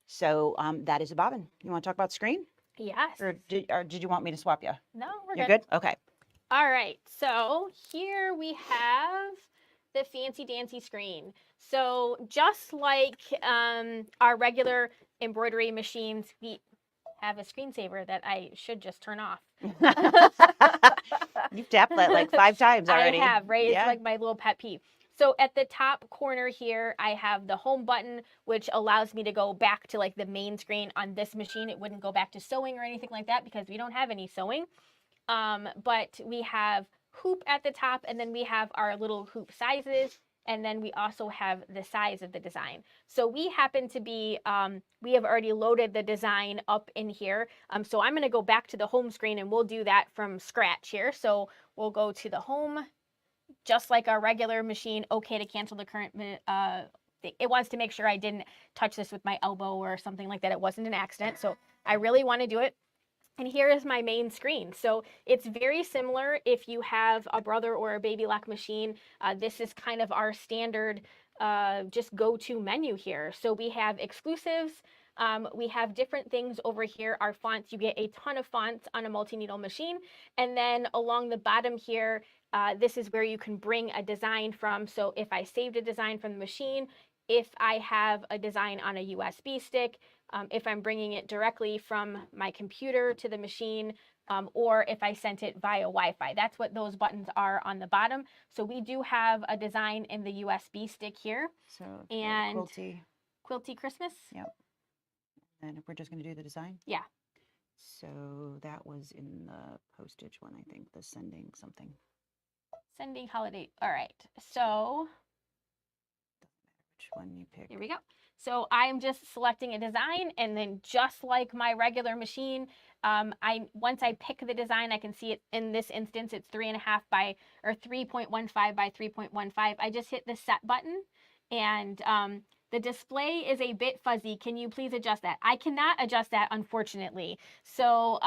So that is a bobbin. You want to talk about screen? Yes. Or did you want me to swap you? No, we're You're good? Okay. All right. So here we have the fancy dancy screen. So just like our regular embroidery machines, we have a screensaver that I should just turn off. You've tapped that like 5 times already. I have, right? It's like my little pet peeve. So at the top corner here, I have the home button, which allows me to go back to like the main screen. On this machine, it wouldn't go back to sewing or anything like that because we don't have any sewing. But we have hoop at the top, and then we have our little hoop sizes, and then we also have the size of the design. So we happen to be, we have already loaded the design up in here. So I'm going to go back to the home screen, and we'll do that from scratch here. So we'll go to the home, just like our regular machine. Okay to cancel the current it wants to make sure I didn't touch this with my elbow or something like that. It wasn't an accident. So I really want to do it. And here is my main screen. So it's very similar if you have a brother or a baby lock machine. This is kind of our standard just go-to menu here. So we have exclusives, We have different things over here. Our fonts, you get a ton of fonts on a multi-needle machine. And then along the bottom here, this is where you can bring a design from. So if I saved a design from the machine, if I have a design on a USB stick, if I'm bringing it directly from my computer to the machine, or if I sent it via Wi-Fi. That's what those buttons are on the bottom. So we do have a design in the USB stick here. So and quilty Christmas. Yep. And we're just going to do the design? Yeah. So that was in the postage one, I think, the sending something. Sending holiday. All right. So which one you pick. Here we go. So I'm just selecting a design, and then just like my regular machine, once I pick the design, I can see it in this instance. It's 3.5 by or 3.15 by 3.15. I just hit the set button, and the display is a bit fuzzy. Can you please adjust that? I cannot adjust that, unfortunately. So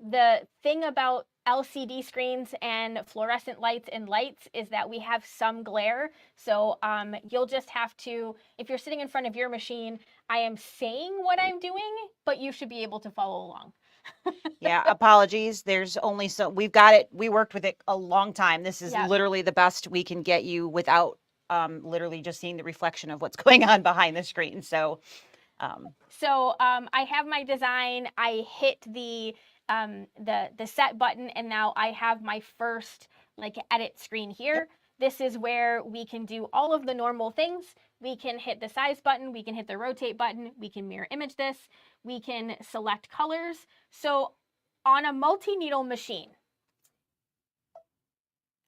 the thing about LCD screens and fluorescent lights and lights is that we have some glare. So you'll just have to, if you're sitting in front of your machine, I am saying what I'm doing, but you should be able to follow along. Yeah, apologies. There's only so we've got it. We worked with it a long time. This is literally the best we can get you without literally just seeing the reflection of what's going on behind the screen. So I have my design. I hit the set button, and now I have my first edit screen here. Yep. This is where we can do all of the normal things. We can hit the size button, we can hit the rotate button, we can mirror image this, we can select colors. So on a multi-needle machine,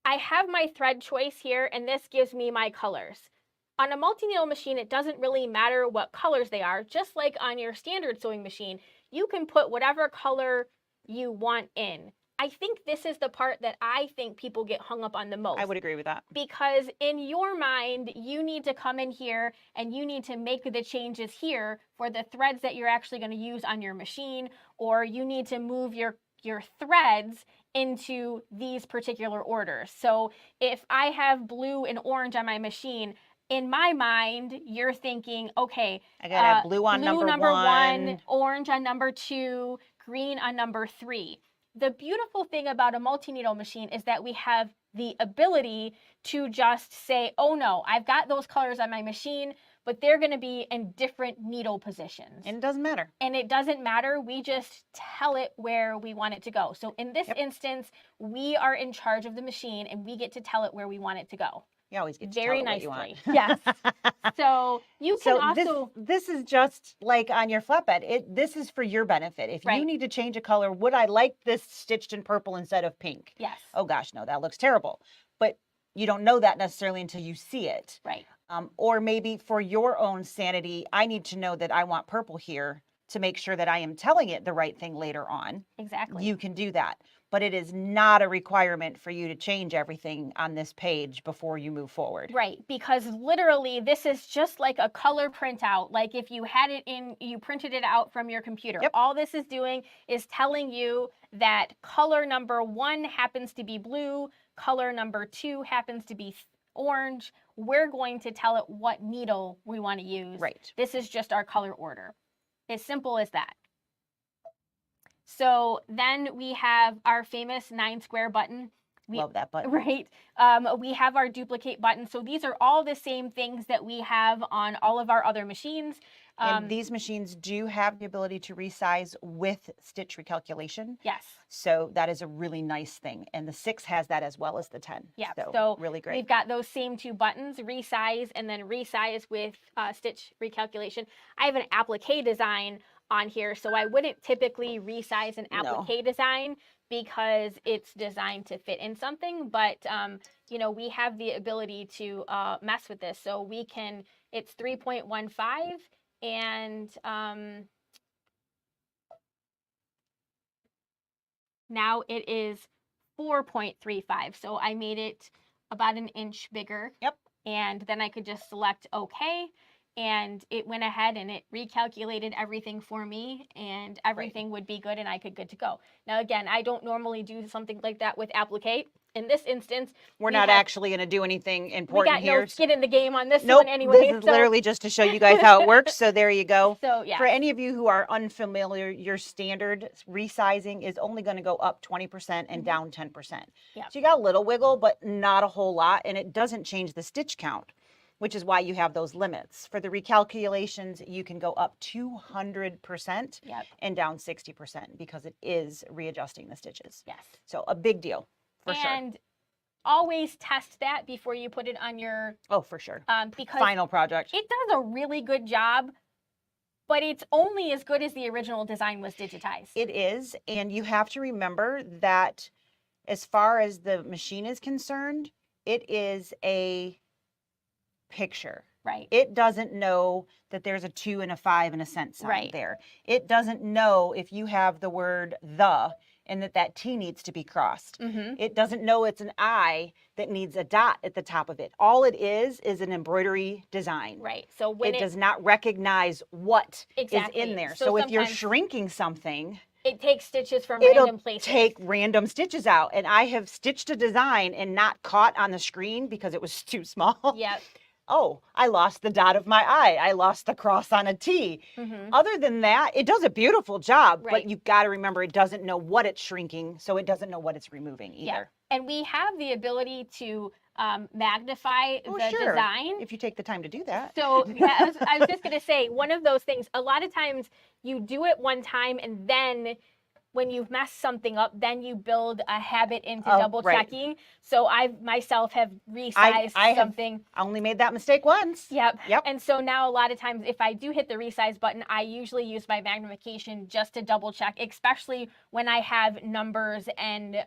I have my thread choice here, and this gives me my colors. On a multi-needle machine, it doesn't really matter what colors they are. Just like on your standard sewing machine, you can put whatever color you want in. I think this is the part that I think people get hung up on the most. I would agree with that. Because in your mind, you need to come in here and you need to make the changes here for the threads that you're actually going to use on your machine, or you need to move your threads into these particular orders. So if I have blue and orange on my machine, in my mind, you're thinking, okay, I got blue on number one, orange on number 2, green on number 3. The beautiful thing about a multi-needle machine is that we have the ability to just say, oh no, I've got those colors on my machine, but they're going to be in different needle positions. And it doesn't matter. And it doesn't matter. We just tell it where we want it to go. So in this instance, we are in charge of the machine, and we get to tell it where we want it to go. You always get to very tell it what nicely. You want. Yes. So you can also. This is just like on your flatbed. This is for your benefit. If you need to change a color, would I like this stitched in purple instead of pink? Yes. Oh gosh, no, that looks terrible. But you don't know that necessarily until you see it. Right. Or maybe for your own sanity, I need to know that I want purple here to make sure that I am telling it the right thing later on. Exactly. You can do that. But it is not a requirement for you to change everything on this page before you move forward. Right, because literally this is just like a color printout. Like if you had it you printed it out from your computer. Yep. All this is doing is telling you that color number 1 happens to be blue, color number 2 happens to be orange. We're going to tell it what needle we want to use. Right. This is just our color order. As simple as that. So then we have our famous 9 square button. Love that button. Right. We have our duplicate button. So these are all the same things that we have on all of our other machines. And these machines do have the ability to resize with stitch recalculation. Yes. So that is a really nice thing. And the 6 has that as well as the 10. Yeah. So really great. We've got those same 2 buttons, resize and then resize with stitch recalculation. I have an applique design on here, so I wouldn't typically resize an applique design because it's designed to fit in something, but you know, we have the ability to mess with this. So we can, it's 3.15 and now it is 4.35. So I made it about an inch bigger. Yep. And then I could just select OK. and it went ahead and it recalculated everything for me, and everything would be good and I could good to go. Now, again, I don't normally do something like that with applique. In this instance, we're not actually going to do anything important we got here. no skin in the game on this nope, one anyway. This is literally just to show you guys how it works. So there you go. So yeah. For any of you who are unfamiliar, your standard resizing is only going to go up 20% and down 10%. Yeah. So you got a little wiggle, but not a whole lot, and it doesn't change the stitch count, which is why you have those limits. For the recalculations, you can go up 200% and down 60% because it is readjusting the stitches. Yes. So a big deal, for sure. And always test that before you put it on your for sure. Because final project. It does a really good job, but it's only as good as the original design was digitized. It is, and you have to remember that as far as the machine is concerned, it is a picture. Right. It doesn't know that there's a 2 and a 5 and a cent sign there. It doesn't know if you have the word the and that T needs to be crossed. It doesn't know it's an I that needs a dot at the top of it. All it is an embroidery design. Right. So when it does not recognize what is in there. So if you're shrinking something, it takes stitches from random places. Take random stitches out. And I have stitched a design and not caught on the screen because it was too small. Yeah. Oh, I lost the dot of my I. I lost the cross on a T. Other than that, it does a beautiful job, but you've got to remember it doesn't know what it's shrinking, so it doesn't know what it's removing either. Yeah. And we have the ability to magnify the design. If you take the time to do that. So yeah, I was just going to say, one of those things, a lot of times you do it one time and then when you've messed something up, then you build a habit into double checking. So I myself have resized something. I only made that mistake once. Yep. And so now a lot of times if I do hit the resize button, I usually use my magnification just to double check, especially when I have numbers and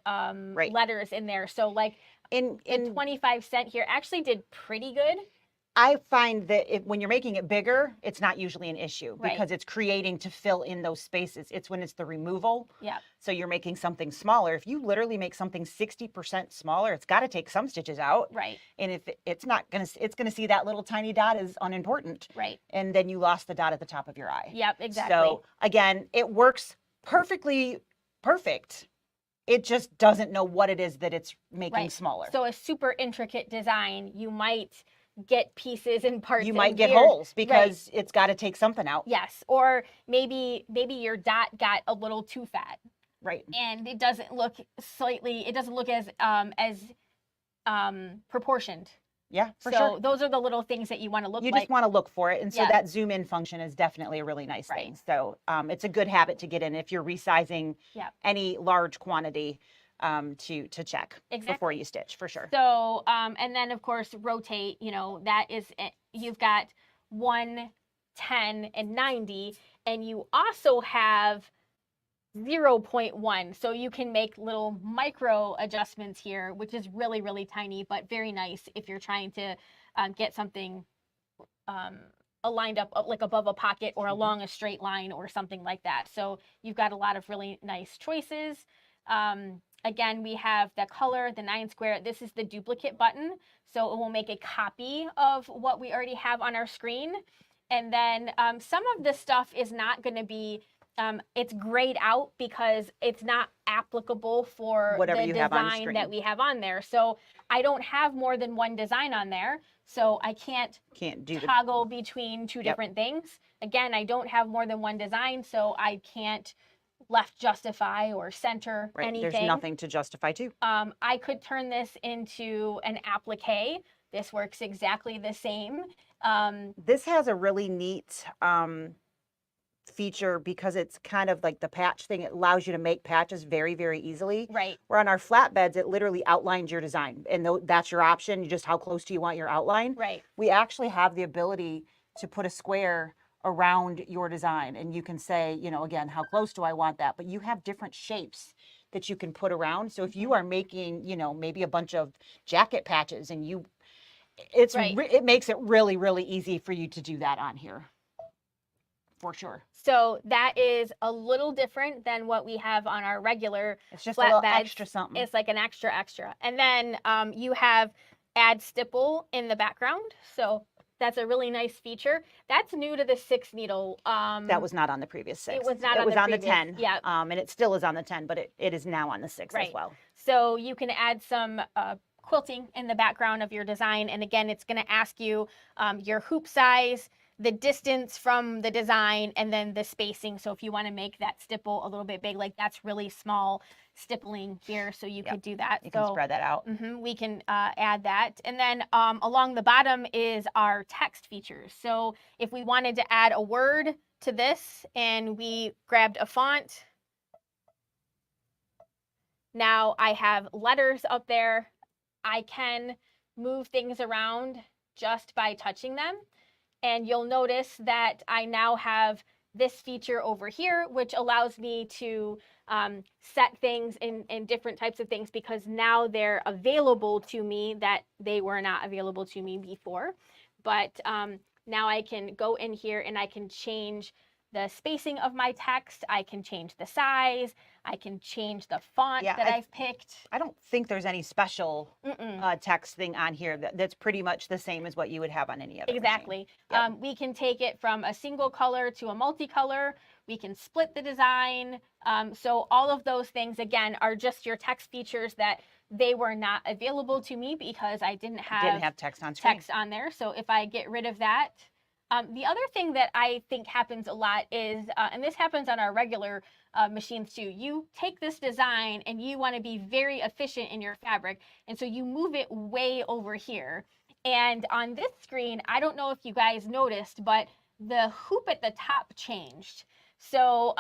letters in there. So like in 25 cent here actually did pretty good. I find that when you're making it bigger, it's not usually an issue because it's creating to fill in those spaces. It's when it's the removal. Yeah. So you're making something smaller. If you literally make something 60% smaller, it's got to take some stitches out. Right. And if it's not going to, it's going to see that little tiny dot as unimportant. Right. And then you lost the dot at the top of your eye. Yep, exactly. So again, it works perfectly perfect. It just doesn't know what it is that it's making smaller. So a super intricate design, you might get pieces and parts. You might get holes because it's got to take something out. Yes, or maybe your dot got a little too fat. Right. And it doesn't look as proportioned. Yeah, for sure. So those are the little things that you want to look You just want to look for it. And so that zoom in function is definitely a really nice thing. So it's a good habit to get in if you're resizing any large quantity. To check before you stitch, for sure. So, and then of course, rotate, that is, you've got 1, 10, and 90, and you also have 0.1. So you can make little micro adjustments here, which is really, really tiny, but very nice if you're trying to get something aligned up like above a pocket or along a straight line or something like that. So you've got a lot of really nice choices. Again, we have the color, the 9 square. This is the duplicate button. So it will make a copy of what we already have on our screen. And then some of this stuff is not going to be, it's grayed out because it's not applicable for whatever the design that we have on there. So I don't have more than one design on there. So I can't toggle between two different things. Again, I don't have more than one design, so I can't left justify or center anything. There's nothing to justify to. I could turn this into an applique. This works exactly the same. This has a really neat feature because it's kind of like the patch thing. It allows you to make patches very, very easily. Right. Where on our flatbeds, it literally outlines your design. And that's your option. Just how close do you want your outline? Right. We actually have the ability to put a square around your design, and you can say, again, how close do I want that? But you have different shapes that you can put around. So if you are making, maybe a bunch of jacket patches and it makes it really, really easy for you to do that on here, for sure. So that is a little different than what we have on our regular It's just flatbeds. A little extra something. It's like an extra. And then you have add stipple in the background. So That's a really nice feature. That's new to the 6 needle. That was not on the previous 6. It was not it on was the on previous, the 10. yeah. And it still is on the 10, but it is now on the 6 right. as well. So you can add some quilting in the background of your design. And again, it's going to ask you your hoop size, the distance from the design, and then the spacing. So if you want to make that stipple a little bit big, like that's really small stippling here, so you could do that. You can spread that out. We can add that. And then along the bottom is our text features. So if we wanted to add a word to this and we grabbed a font, now I have letters up there. I can move things around just by touching them. And you'll notice that I now have this feature over here, which allows me to set things in different types of things, because now they're available to me that they were not available to me before. But now I can go in here and I can change the spacing of my text. I can change the size. I can change the font that I've picked. I don't think there's any special text thing on here that's pretty much the same as what you would have on any other Exactly. Yep. We can take it from a single color to a multicolor. We can split the design. So all of those things, again, are just your text features that they were not available to me because I didn't have text on screen. Text on there. So if I get rid of that, the other thing that I think happens a lot is, and this happens on our regular machines too, you take this design and you want to be very efficient in your fabric, and so you move it way over here. And on this screen, I don't know if you guys noticed, but the hoop at the top changed. So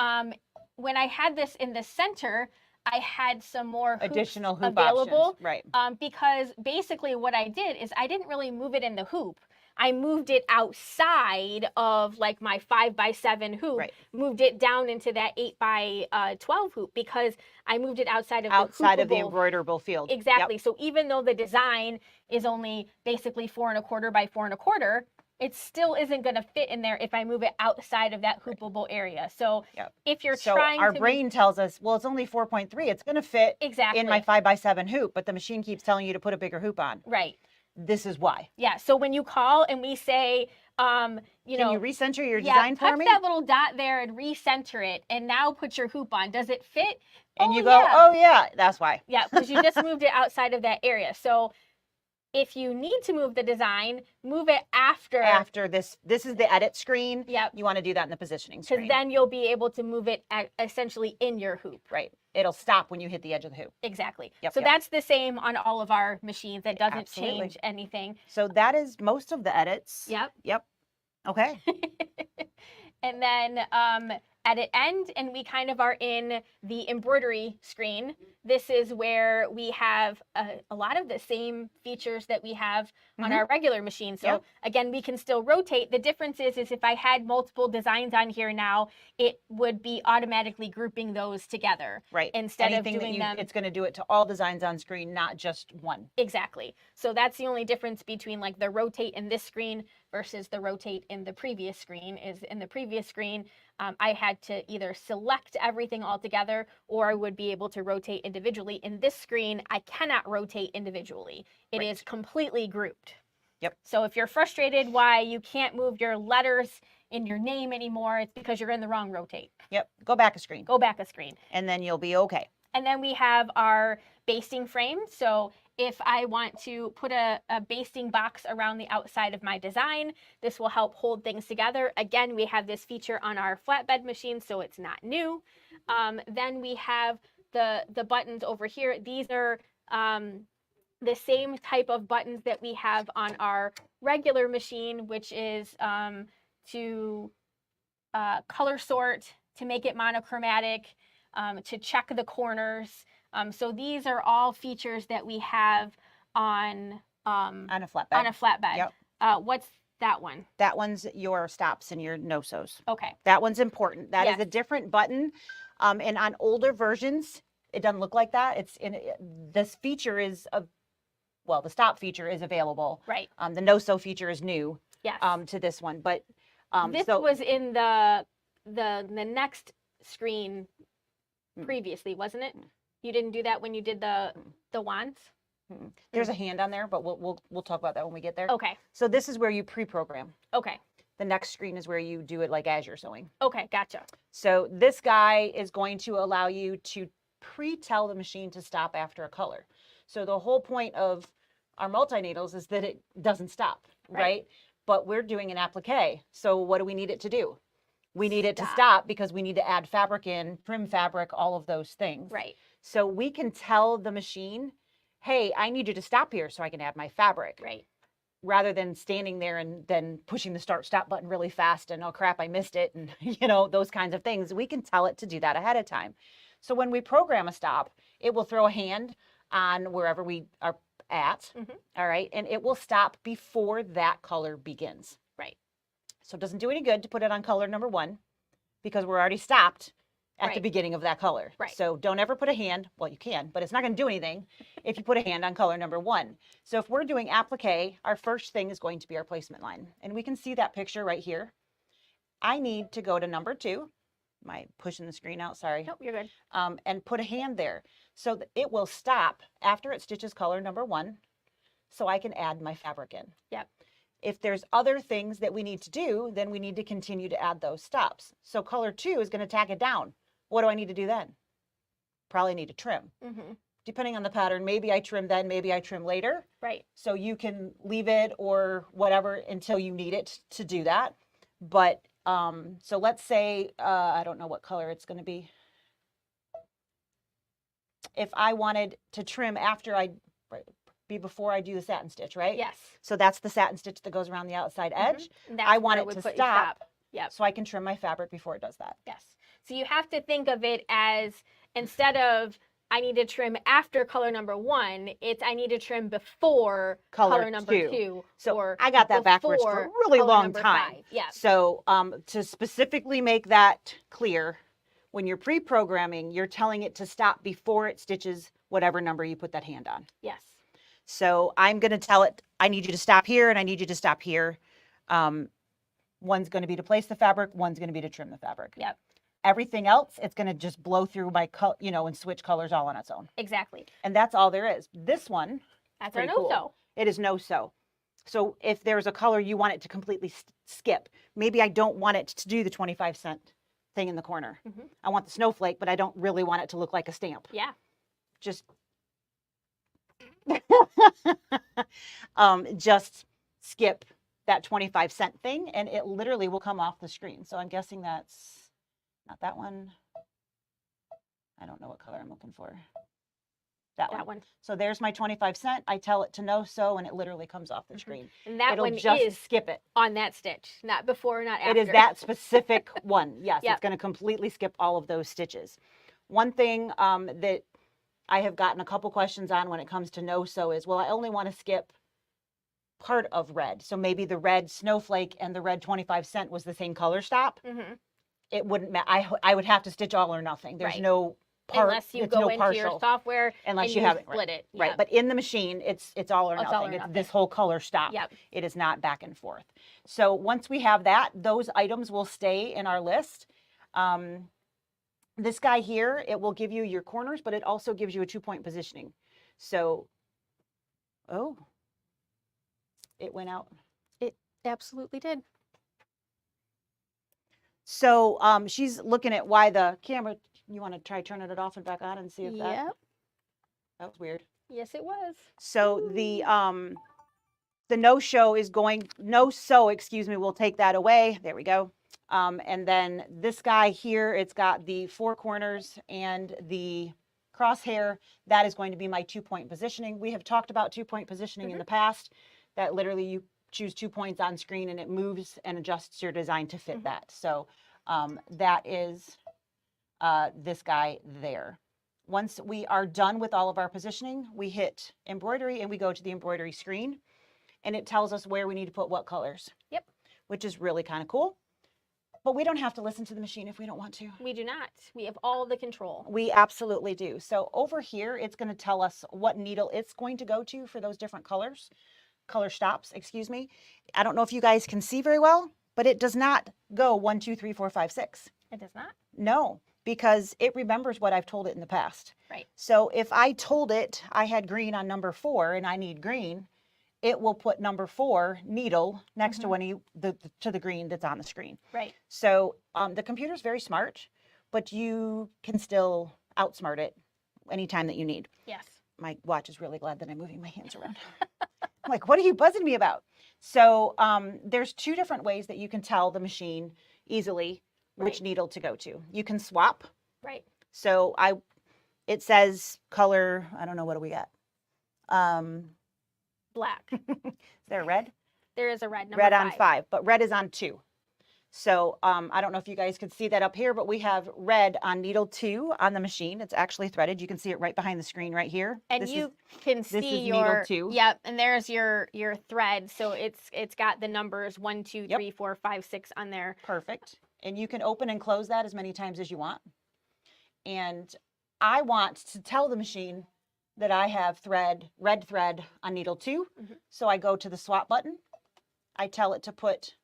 when I had this in the center, I had some more additional hoop available, options. Right? Because basically what I did is I didn't really move it in the hoop. I moved it outside of like my 5x7 hoop, moved it down into that 8x12 hoop, because I moved it outside of the embroiderable field. Exactly. Yep. So even though the design is only basically 4 1/4 by 4 1/4, it still isn't going to fit in there if I move it outside of that hoopable area. So if you're trying our brain tells us, well, it's only 4.3, it's going to fit in my 5x7 hoop, but the machine keeps telling you to put a bigger hoop on. Right. This is why. Yeah. So when you call and we say, can you recenter your design for me? Touch that little dot there and recenter it, and now put your hoop on. Does it fit? And you go, oh yeah, that's why. Yeah, because you just moved it outside of that area. So if you need to move the design, move it after. After this is the edit screen. Yep. You want to do that in the positioning screen. Because then you'll be able to move it essentially in your hoop. Right. It'll stop when you hit the edge of the hoop. Exactly. So that's the same on all of our machines. That doesn't Absolutely. change anything. So that is most of the edits. Yep. Okay. And then edit end, and we kind of are in the embroidery screen. This is where we have a lot of the same features that we have on our regular machine. So again, we can still rotate. The difference is if I had multiple designs on here now, it would be automatically grouping those together. Right. Instead of doing them. It's going to do it to all designs on screen, not just one. Exactly. So that's the only difference between like the rotate in this screen versus the rotate in the previous screen. Is in the previous screen, I had to either select everything all together, or I would be able to rotate individually. In this screen, I cannot rotate individually. It is completely grouped. Yep. So if you're frustrated why you can't move your letters in your name anymore, it's because you're in the wrong rotate. Yep. Go back a screen. Go back a screen. And then you'll be okay. And then we have our basting frame. So if I want to put a basting box around the outside of my design, this will help hold things together. Again, we have this feature on our flatbed machine, so it's not new. Then we have the buttons over here. These are the same type of buttons that we have on our regular machine, which is to color sort, to make it monochromatic, to check the corners. So these are all features that we have on a flatbed. On a flatbed. Yep. What's that one? That one's your stops and your no-sews. Okay. That one's important. That is a different button. And on older versions, it doesn't look like that. This feature is the stop feature is available. Right. The no-sew feature is new. Yes. To this one, but this was in the next screen previously, wasn't it? You didn't do that when you did the wands? There's a hand on there, but we'll talk about that when we get there. Okay. So this is where you pre-program. Okay. The next screen is where you do it like as you're sewing. Okay, gotcha. So this guy is going to allow you to pre-tell the machine to stop after a color. So the whole point of our multi-needles is that it doesn't stop, right? But we're doing an applique. So what do we need it to do? We need it to stop because we need to add fabric in, trim fabric, all of those things. Right. So we can tell the machine, hey, I need you to stop here so I can add my fabric. Right. Rather than standing there and then pushing the start stop button really fast and oh crap, I missed it. And those kinds of things. We can tell it to do that ahead of time. So when we program a stop, it will throw a hand on wherever we are at. All right. And it will stop before that color begins. Right. So it doesn't do any good to put it on color number 1 because we're already stopped at the beginning of that color. Right. So don't ever put a hand, well, you can, but it's not going to do anything if you put a hand on color number 1. So if we're doing applique, our first thing is going to be our placement line. And we can see that picture right here. I need to go to number 2. Am I pushing the screen out? Sorry. Nope, you're good. And put a hand there so that it will stop after it stitches color number 1 so I can add my fabric in. Yep. If there's other things that we need to do, then we need to continue to add those stops. So color 2 is going to tack it down. What do I need to do then? Probably need to trim. Depending on the pattern, maybe I trim then, maybe I trim later. Right. So you can leave it or whatever until you need it to do that. But so let's say, I don't know what color it's going to be. If I wanted to trim before I do the satin stitch, right? Yes. So that's the satin stitch that goes around the outside edge. I want it to stop. Yep. So I can trim my fabric before it does that. Yes. So you have to think of it as, instead of I need to trim after color number 1, it's I need to trim before color number 2. So or I got that backwards for a really long time. 5. Yeah. So to specifically make that clear, when you're pre-programming, you're telling it to stop before it stitches whatever number you put that hand on. Yes. So I'm going to tell it, I need you to stop here and I need you to stop here. One's going to be to place the fabric. One's going to be to trim the fabric. Yep. Everything else, it's going to just blow through my, and switch colors all on its own. Exactly. And that's all there is. This one, that's our no-sew. It is no-sew. So if there's a color you want it to completely skip, maybe I don't want it to do the 25-cent thing in the corner. I want the snowflake, but I don't really want it to look like a stamp. Yeah. Just just skip that 25-cent thing and it literally will come off the screen. So I'm guessing that's not that one. I don't know what color I'm looking for. That one. So there's my 25-cent. I tell it to no sew and it literally comes off the screen. And that It'll one just is skip it on that stitch, not before, not after. It is that specific one. Yes, Yep. It's going to completely skip all of those stitches. One thing that I have gotten a couple questions on when it comes to no sew is, well, I only want to skip part of red. So maybe the red snowflake and the red 25-cent was the same color stop. It wouldn't matter. I would have to stitch all or nothing. There's no part. Unless you go into your software unless and you have it split it. Right. But in the machine, it's all or It's nothing. all or It's nothing. this whole color stop. Yep. It is not back and forth. So once we have that, those items will stay in our list. This guy here, it will give you your corners, but it also gives you a 2-point positioning. So, it went out. It absolutely did. So she's looking at why the camera, you want to try turning it off and back on and see if that was weird. Yes, it was. So the no-sew, we'll take that away. There we go. And then this guy here, it's got the 4 corners and the crosshair. That is going to be my 2-point positioning. We have talked about 2-point positioning in the past, that literally you choose 2 points on screen and it moves and adjusts your design to fit that. So that is this guy there. Once we are done with all of our positioning, we hit embroidery and we go to the embroidery screen and it tells us where we need to put what colors. Yep. Which is really kind of cool. But we don't have to listen to the machine if we don't want to. We do not. We have all the control. We absolutely do. So over here, it's going to tell us what needle it's going to go to for those different color stops, excuse me. I don't know if you guys can see very well, but it does not go 1, 2, 3, 4, 5, 6. It does not? No. because it remembers what I've told it in the past. Right. So if I told it I had green on number 4 and I need green, it will put number 4 needle next to the green that's on the screen. Right. So the computer's very smart, but you can still outsmart it anytime that you need. Yes. My watch is really glad that I'm moving my hands around. I'm like, what are you buzzing me about? So there's 2 different ways that you can tell the machine easily which needle to go to. You can swap. Right. So it says color, I don't know, what do we got? Black. Is there a red? There is a red, number red 5. on 5, but red is on 2. So I don't know if you guys could see that up here, but we have red on needle 2 on the machine. It's actually threaded. You can see it right behind the screen right here. And you can see needle 2. Yep, and there's your thread. So it's got the numbers 1, 2, 3, 4, 5, 6 on there. Perfect. And you can open and close that as many times as you want. And I want to tell the machine that I have red thread on needle 2. So I go to the swap button. I tell it to put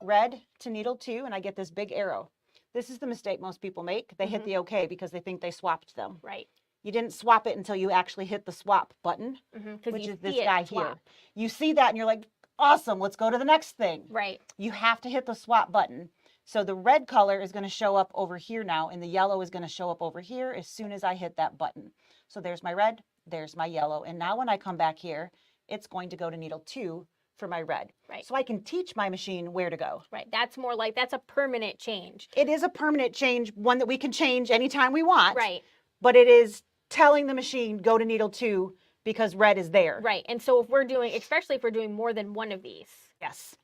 red to needle 2, and I get this big arrow. This is the mistake most people make. They hit the OK because they think they swapped them. Right. You didn't swap it until you actually hit the swap button, which is this guy here. You see that and you're like, awesome, let's go to the next thing. Right. You have to hit the swap button. So the red color is going to show up over here now, and the yellow is going to show up over here as soon as I hit that button. So there's my red, there's my yellow, and now when I come back here, it's going to go to needle 2 for my red. Right. So I can teach my machine where to go. Right. That's more like, that's a permanent change. It is a permanent change, one that we can change anytime we want. Right. But it is telling the machine, go to needle 2 because red is there. Right. And so if we're doing, especially if we're doing more than one of these. Yes.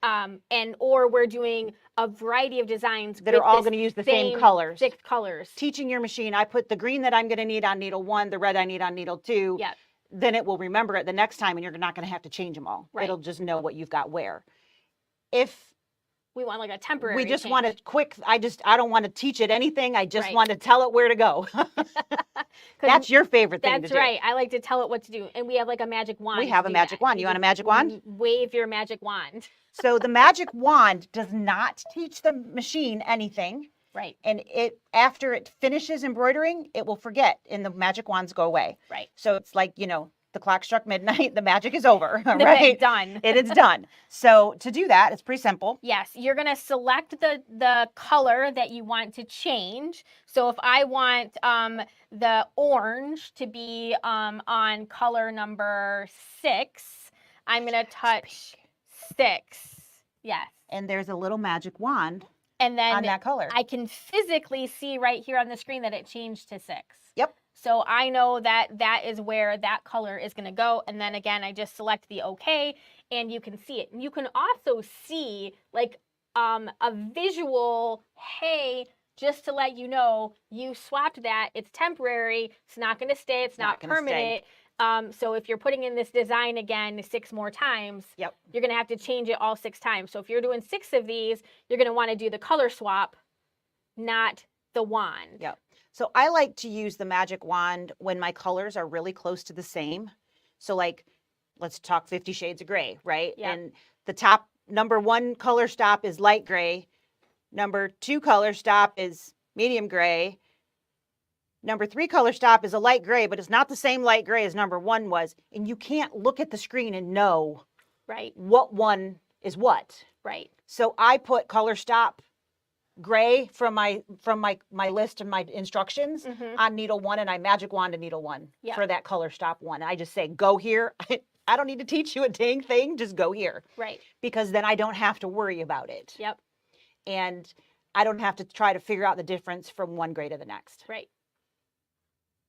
Or we're doing a variety of designs that are all going to use the same colors. 6 colors. Teaching your machine, I put the green that I'm going to need on needle 1, the red I need on needle 2. Yeah. Then it will remember it the next time, and you're not going to have to change them all. Right. It'll just know what you've got where. If we want like a temporary we just change. want it quick, I don't want to teach it anything. I just want to tell it where to go. That's your favorite thing to do. That's right. I like to tell it what to do. And we have like a magic wand. We have a magic wand. You want a magic wand? Wave your magic wand. So the magic wand does not teach the machine anything. Right. And after it finishes embroidering, it will forget, and the magic wands go away. Right. So it's like, the clock struck midnight, the magic is over, right? It's done. It is done. So to do that, it's pretty simple. Yes, you're going to select the color that you want to change. So if I want the orange to be on color number 6, I'm going to touch 6. Yes. And there's a little magic wand and then on that color. I can physically see right here on the screen that it changed to 6. Yep. So I know that that is where that color is going to go. And then again, I just select the OK, and you can see it. And you can also see like a visual, hey, just to let you know, you swapped that. It's temporary. It's not going to stay. It's not permanent. So if you're putting in this design again 6 more times, yep, you're going to have to change it all 6 times. So if you're doing 6 of these, you're going to want to do the color swap, not the wand. Yep. So I like to use the magic wand when my colors are really close to the same. So like, let's talk 50 Shades of Gray, right? Yep. And the top number 1 color stop is light gray. Number 2 color stop is medium gray. Number 3 color stop is a light gray, but it's not the same light gray as number 1 was. And you can't look at the screen and know what one is what. Right. So I put color stop gray from my list and my instructions on needle 1, and I magic wand to needle 1 for that color stop 1. I just say, go here. I don't need to teach you a dang thing. Just go here. Right. Because then I don't have to worry about it. Yep. And I don't have to try to figure out the difference from one gray to the next. Right.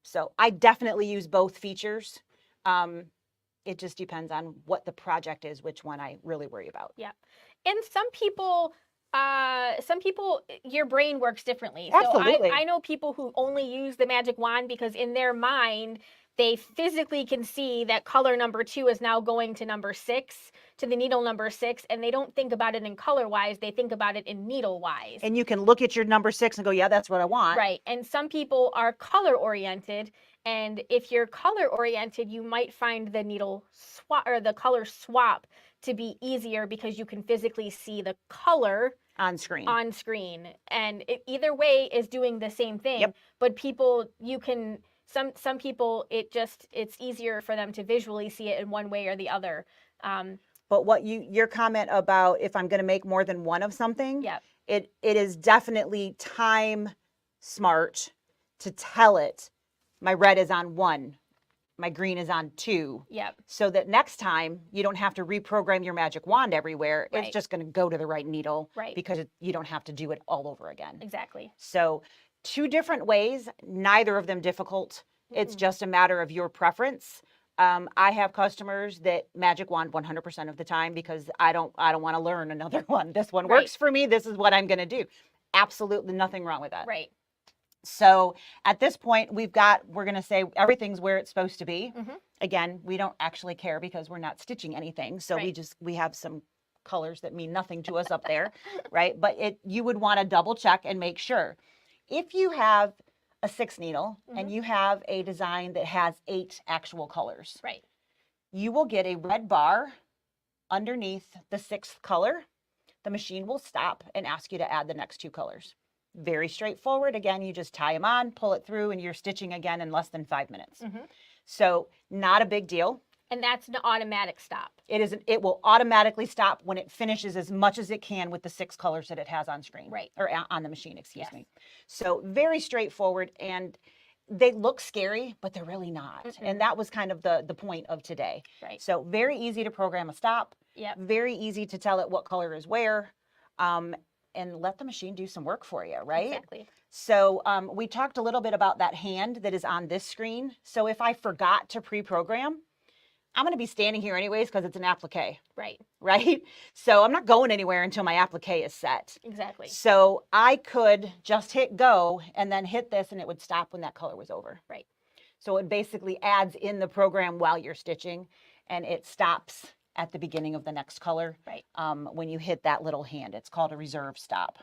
So I definitely use both features. It just depends on what the project is, which one I really worry about. Yeah. And some people, your brain works differently. Absolutely. So I know people who only use the magic wand because in their mind, they physically can see that color number 2 is now going to number 6, to the needle number 6, and they don't think about it in color wise, they think about it in needle wise. And you can look at your number 6 and go, yeah, that's what I want. Right. And some people are color oriented. And if you're color oriented, you might find the needle swap or the color swap to be easier because you can physically see the color on screen. On screen, and either way is doing the same thing. Yep. But people, you can some people it's easier for them to visually see it in one way or the other. But what your comment about if I'm going to make more than one of something, Yep. it is definitely time smart to tell it my red is on 1, my green is on 2. Yep. So that next time you don't have to reprogram your magic wand everywhere. Right. It's just going to go to the right needle, right, because you don't have to do it all over again. Exactly. So 2 different ways, neither of them difficult. It's just a matter of your preference. I have customers that magic wand 100% of the time because I don't want to learn another one. This one Right. works for me. This is what I'm going to do. Absolutely nothing wrong with that. Right. So at this point, we're going to say everything's where it's supposed to be. Again, we don't actually care because we're not stitching anything. So Right. we have some colors that mean nothing to us up there, right? But you would want to double check and make sure. If you have a 6 needle and you have a design that has 8 actual colors, Right. you will get a red bar underneath the 6th color. The machine will stop and ask you to add the next 2 colors. Very straightforward. Again, you just tie them on, pull it through, and you're stitching again in less than 5 minutes. So not a big deal. And that's an automatic stop. It will automatically stop when it finishes as much as it can with the 6 colors that it has on screen. Right. Or on the machine, excuse me. So very straightforward, and they look scary, but they're really not. And that was kind of the point of today. Right. So very easy to program a stop. Yep. Very easy to tell it what color is where. And let the machine do some work for you, right? Exactly. So we talked a little bit about that hand that is on this screen. So if I forgot to pre-program, I'm going to be standing here anyways because it's an applique. Right. Right? So I'm not going anywhere until my applique is set. Exactly. So I could just hit go and then hit this and it would stop when that color was over. Right. So it basically adds in the program while you're stitching, and it stops at the beginning of the next color. Right. When you hit that little hand. It's called a reserve stop.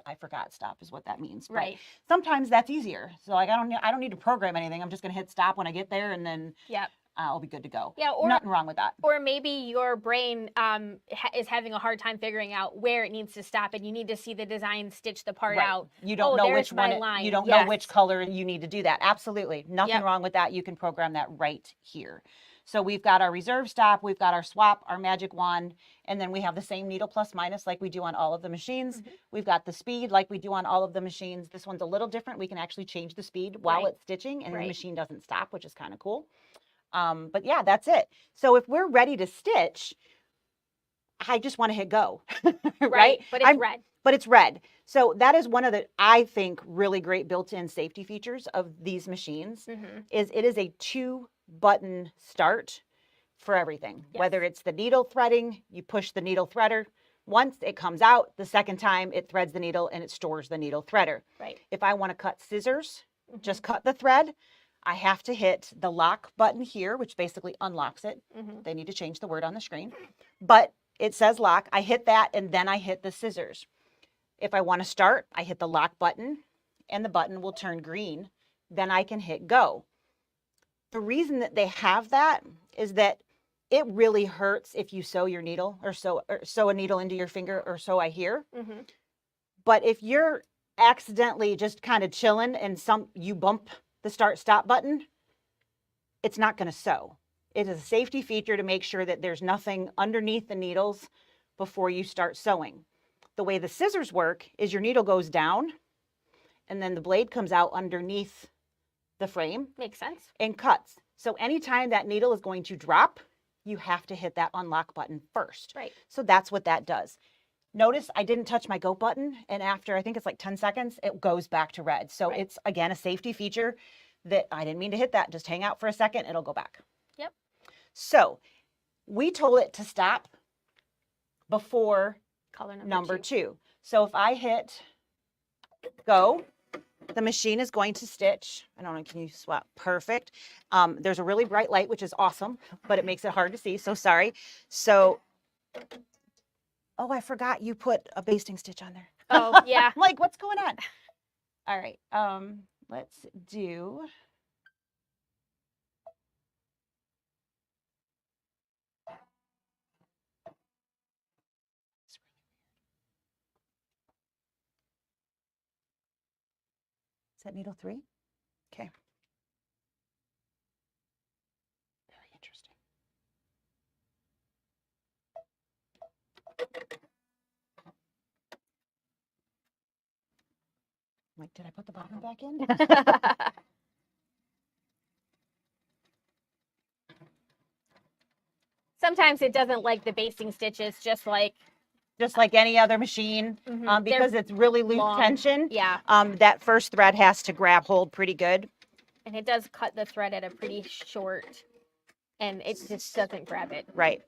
I forgot stop is what that means. But Right. sometimes that's easier. So like I don't need to program anything. I'm just going to hit stop when I get there, and then Yep. I'll be good to go. Yeah, or nothing wrong with that. Or maybe your brain is having a hard time figuring out where it needs to stop, and you need to see the design stitch the part Right. out. You don't know which one. You don't know which color you need to do that. Absolutely, nothing wrong with that. You can program that right here. So we've got our reserve stop, we've got our swap, our magic wand, and then we have the same needle plus minus like we do on all of the machines. We've got the speed like we do on all of the machines. This one's a little different. We can actually change the speed while it's stitching, and the machine doesn't stop, which is kind of cool. But yeah, that's it. So if we're ready to stitch, I just want to hit go, right? But it's red. But it's red. So that is one of the, I think, really great built-in safety features of these machines. Is it is a 2-button start for everything. Yes. Whether it's the needle threading, you push the needle threader. Once it comes out, the second time it threads the needle and it stores the needle threader. Right. If I want to cut scissors, just cut the thread. I have to hit the lock button here, which basically unlocks it. They need to change the word on the screen. But it says lock. I hit that, and then I hit the scissors. If I want to start, I hit the lock button, and the button will turn green. Then I can hit go. The reason that they have that is that it really hurts if you sew your needle or sew a needle into your finger, or so I hear. But if you're accidentally just kind of chilling and you bump the start stop button, it's not going to sew. It is a safety feature to make sure that there's nothing underneath the needles before you start sewing. The way the scissors work is your needle goes down and then the blade comes out underneath the frame. Makes sense. And cuts. So anytime that needle is going to drop, you have to hit that unlock button first. Right. So that's what that does. Notice I didn't touch my go button, and after I think it's like 10 seconds, it goes back to red. So it's, again, a safety feature that I didn't mean to hit that. Just hang out for a second, it'll go back. Yep. So we told it to stop before color number two. So if I hit go, the machine is going to stitch. I don't know, can you swap? Perfect. There's a really bright light, which is awesome, but it makes it hard to see, so sorry. So, oh, I forgot you put a basting stitch on there. Oh, yeah. I'm like, what's going on? All right, let's do. that needle 3? Okay. Very interesting. Like, did I put the bobbin back in? Sometimes it doesn't like the basting stitches, just like any other machine, because it's really loose tension. Yeah. That first thread has to grab hold pretty good. And it does cut the thread at a pretty short, and it just doesn't grab it. Right.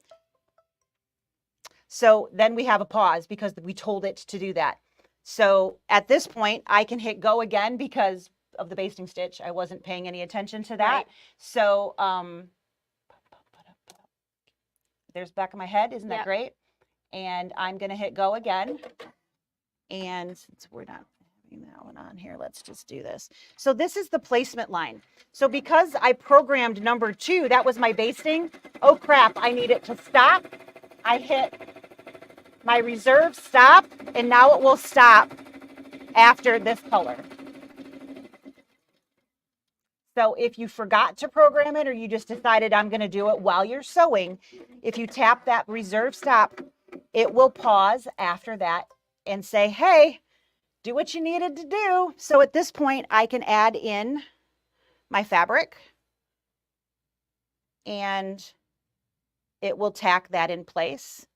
So then we have a pause because we told it to do that. So at this point, I can hit go again because of the basting stitch. I wasn't paying any attention to that. Right. So there's the back of my head. Isn't that great? And I'm going to hit go again. And since we're not having that one on here, let's just do this. So this is the placement line. So because I programmed number 2, that was my basting. Oh crap, I need it to stop. I hit my reserve stop, and now it will stop after this color. So if you forgot to program it or you just decided I'm going to do it while you're sewing, if you tap that reserve stop, it will pause after that and say, hey, do what you needed to do. So at this point, I can add in my fabric and it will tack that in place.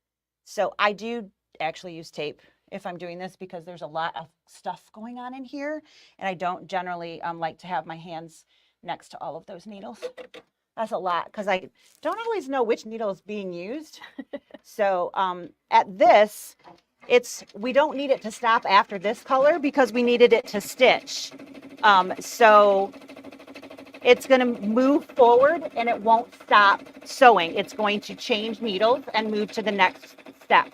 So I do actually use tape if I'm doing this because there's a lot of stuff going on in here, and I don't generally like to have my hands next to all of those needles. That's a lot because I don't always know which needle is being used. So at this, we don't need it to stop after this color because we needed it to stitch. So it's going to move forward and it won't stop sewing. It's going to change needles and move to the next step.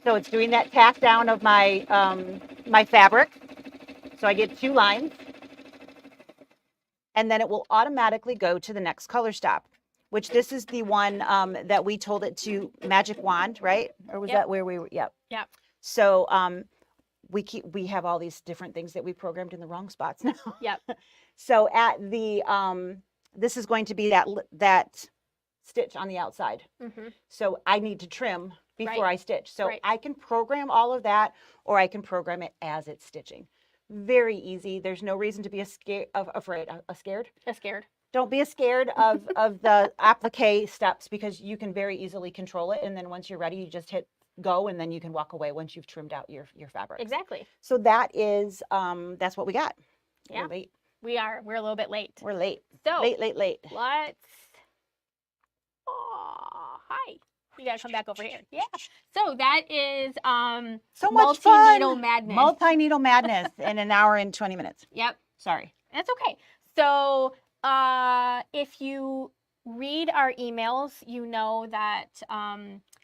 So it's doing that tack down of my my fabric. So I get 2 lines. And then it will automatically go to the next color stop, which this is the one that we told it to magic wand, right? Or was that where we were? Yep. Yep. So we have all these different things that we programmed in the wrong spots now. Yep. So at the this is going to be that stitch on the outside. So I need to trim before I stitch. So I can program all of that, or I can program it as it's stitching. Very easy. There's no reason to be scared. Don't be scared of the applique steps because you can very easily control it. And then once you're ready, you just hit go, and then you can walk away once you've trimmed out your fabric. Exactly. So that is that's what we got. Yeah. We're late. We're a little bit late. We're late. So late. Let's. Oh, hi. You gotta come back over here. Yeah. So that is so much fun. Multineedle Madness. Multineedle Madness in an hour and 20 minutes. Yep. Sorry. That's okay. So if you read our emails, you know that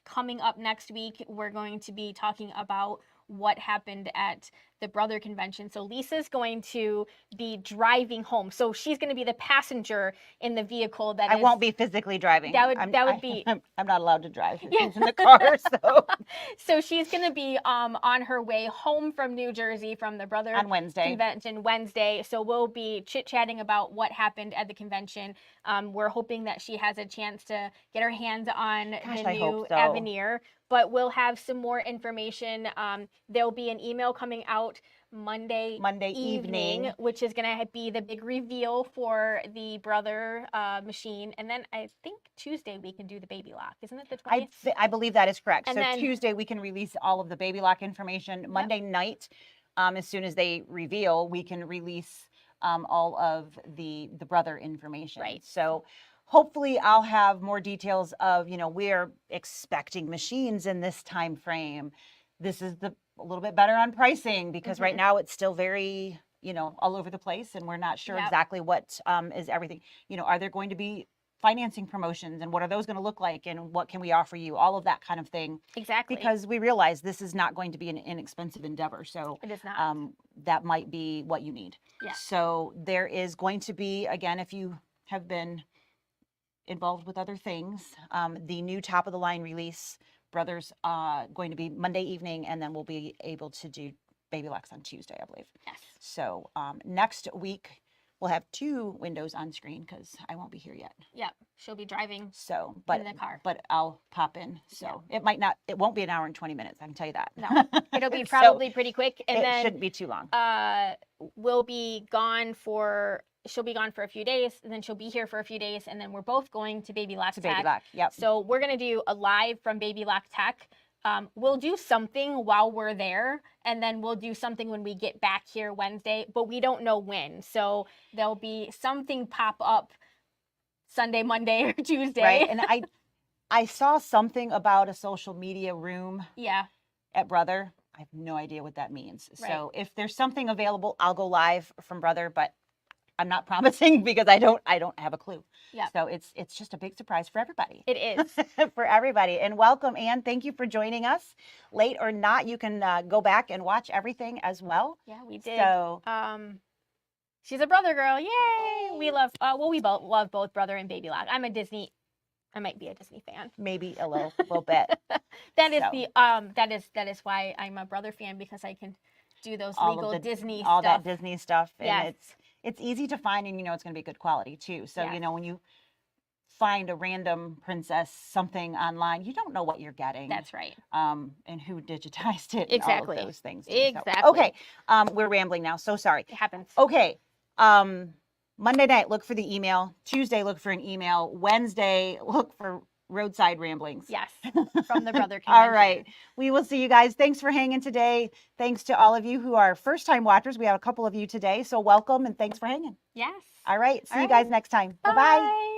coming up next week, we're going to be talking about what happened at the brother convention. So Lisa's going to be driving home. So she's going to be the passenger in the vehicle that I won't be physically driving. I'm not allowed to drive. She's in the car, so. So she's going to be on her way home from New Jersey from the brother on Wednesday. Convention Wednesday. So we'll be chit-chatting about what happened at the convention. We're hoping that she has a chance to get her hands on the new Avenir. But we'll have some more information. There'll be an email coming out Monday evening, which is going to be the big reveal for the brother machine. And then I think Tuesday we can do the baby lock. Isn't it the 20th? I believe that is correct. And so then, Tuesday we can release all of the baby lock information. Monday night, as soon as they reveal, we can release all of the brother information. Right. So hopefully I'll have more details of, we're expecting machines in this time frame. This is a little bit better on pricing because right now it's still very, all over the place and we're not sure exactly what is everything. Are there going to be financing promotions and what are those going to look like and what can we offer you? All of that kind of thing. Exactly. Because we realize this is not going to be an inexpensive endeavor. So it is not. That might be what you need. Yeah. So there is going to be, again, if you have been involved with other things, the new top of the line release Brother's going to be Monday evening, and then we'll be able to do Baby Locks on Tuesday, I believe. Yes. So next week, we'll have 2 windows on screen because I won't be here yet. Yep. She'll be driving So, in the car. but I'll pop in. So it won't be an hour and 20 minutes. I can tell you that. No, it'll be probably pretty quick. And it shouldn't be too long. She'll be gone for a few days, and then she'll be here for a few days, and then we're both going to Baby Lock Tech. Baby Lock, yep. So we're going to do a live from Baby Lock Tech. We'll do something while we're there, and then we'll do something when we get back here Wednesday, but we don't know when. So there'll be something pop up Sunday, Monday, or Tuesday. Right, and I saw something about a social media room at Brother. I have no idea what that means. Right. So if there's something available, I'll go live from Brother, but I'm not promising because I don't have a clue. Yeah. So it's just a big surprise for everybody. It is. For everybody. And welcome, Anne. Thank you for joining us. Late or not, you can go back and watch everything as well. Yeah, we did. So she's a Brother girl. Yay! We love we both love both Brother and Baby Lock. I might be a Disney fan. Maybe a little bit. That is why I'm a Brother fan, because I can do those legal Disney stuff. All that Disney stuff. And yes. It's easy to find, and it's going to be good quality too. So, yes. When you find a random princess something online, you don't know what you're getting. That's right. And who digitized it. Exactly. And all of those things. Too. Exactly. So, okay. We're rambling now. So sorry. It happens. Okay. Monday night, look for the email. Tuesday, look for an email. Wednesday, look for roadside ramblings. Yes, from the Brother Convention. All right. We will see you guys. Thanks for hanging today. Thanks to all of you who are first-time watchers. We have a couple of you today, so welcome and thanks for hanging. Yes. All right. See you guys next time. Bye-bye.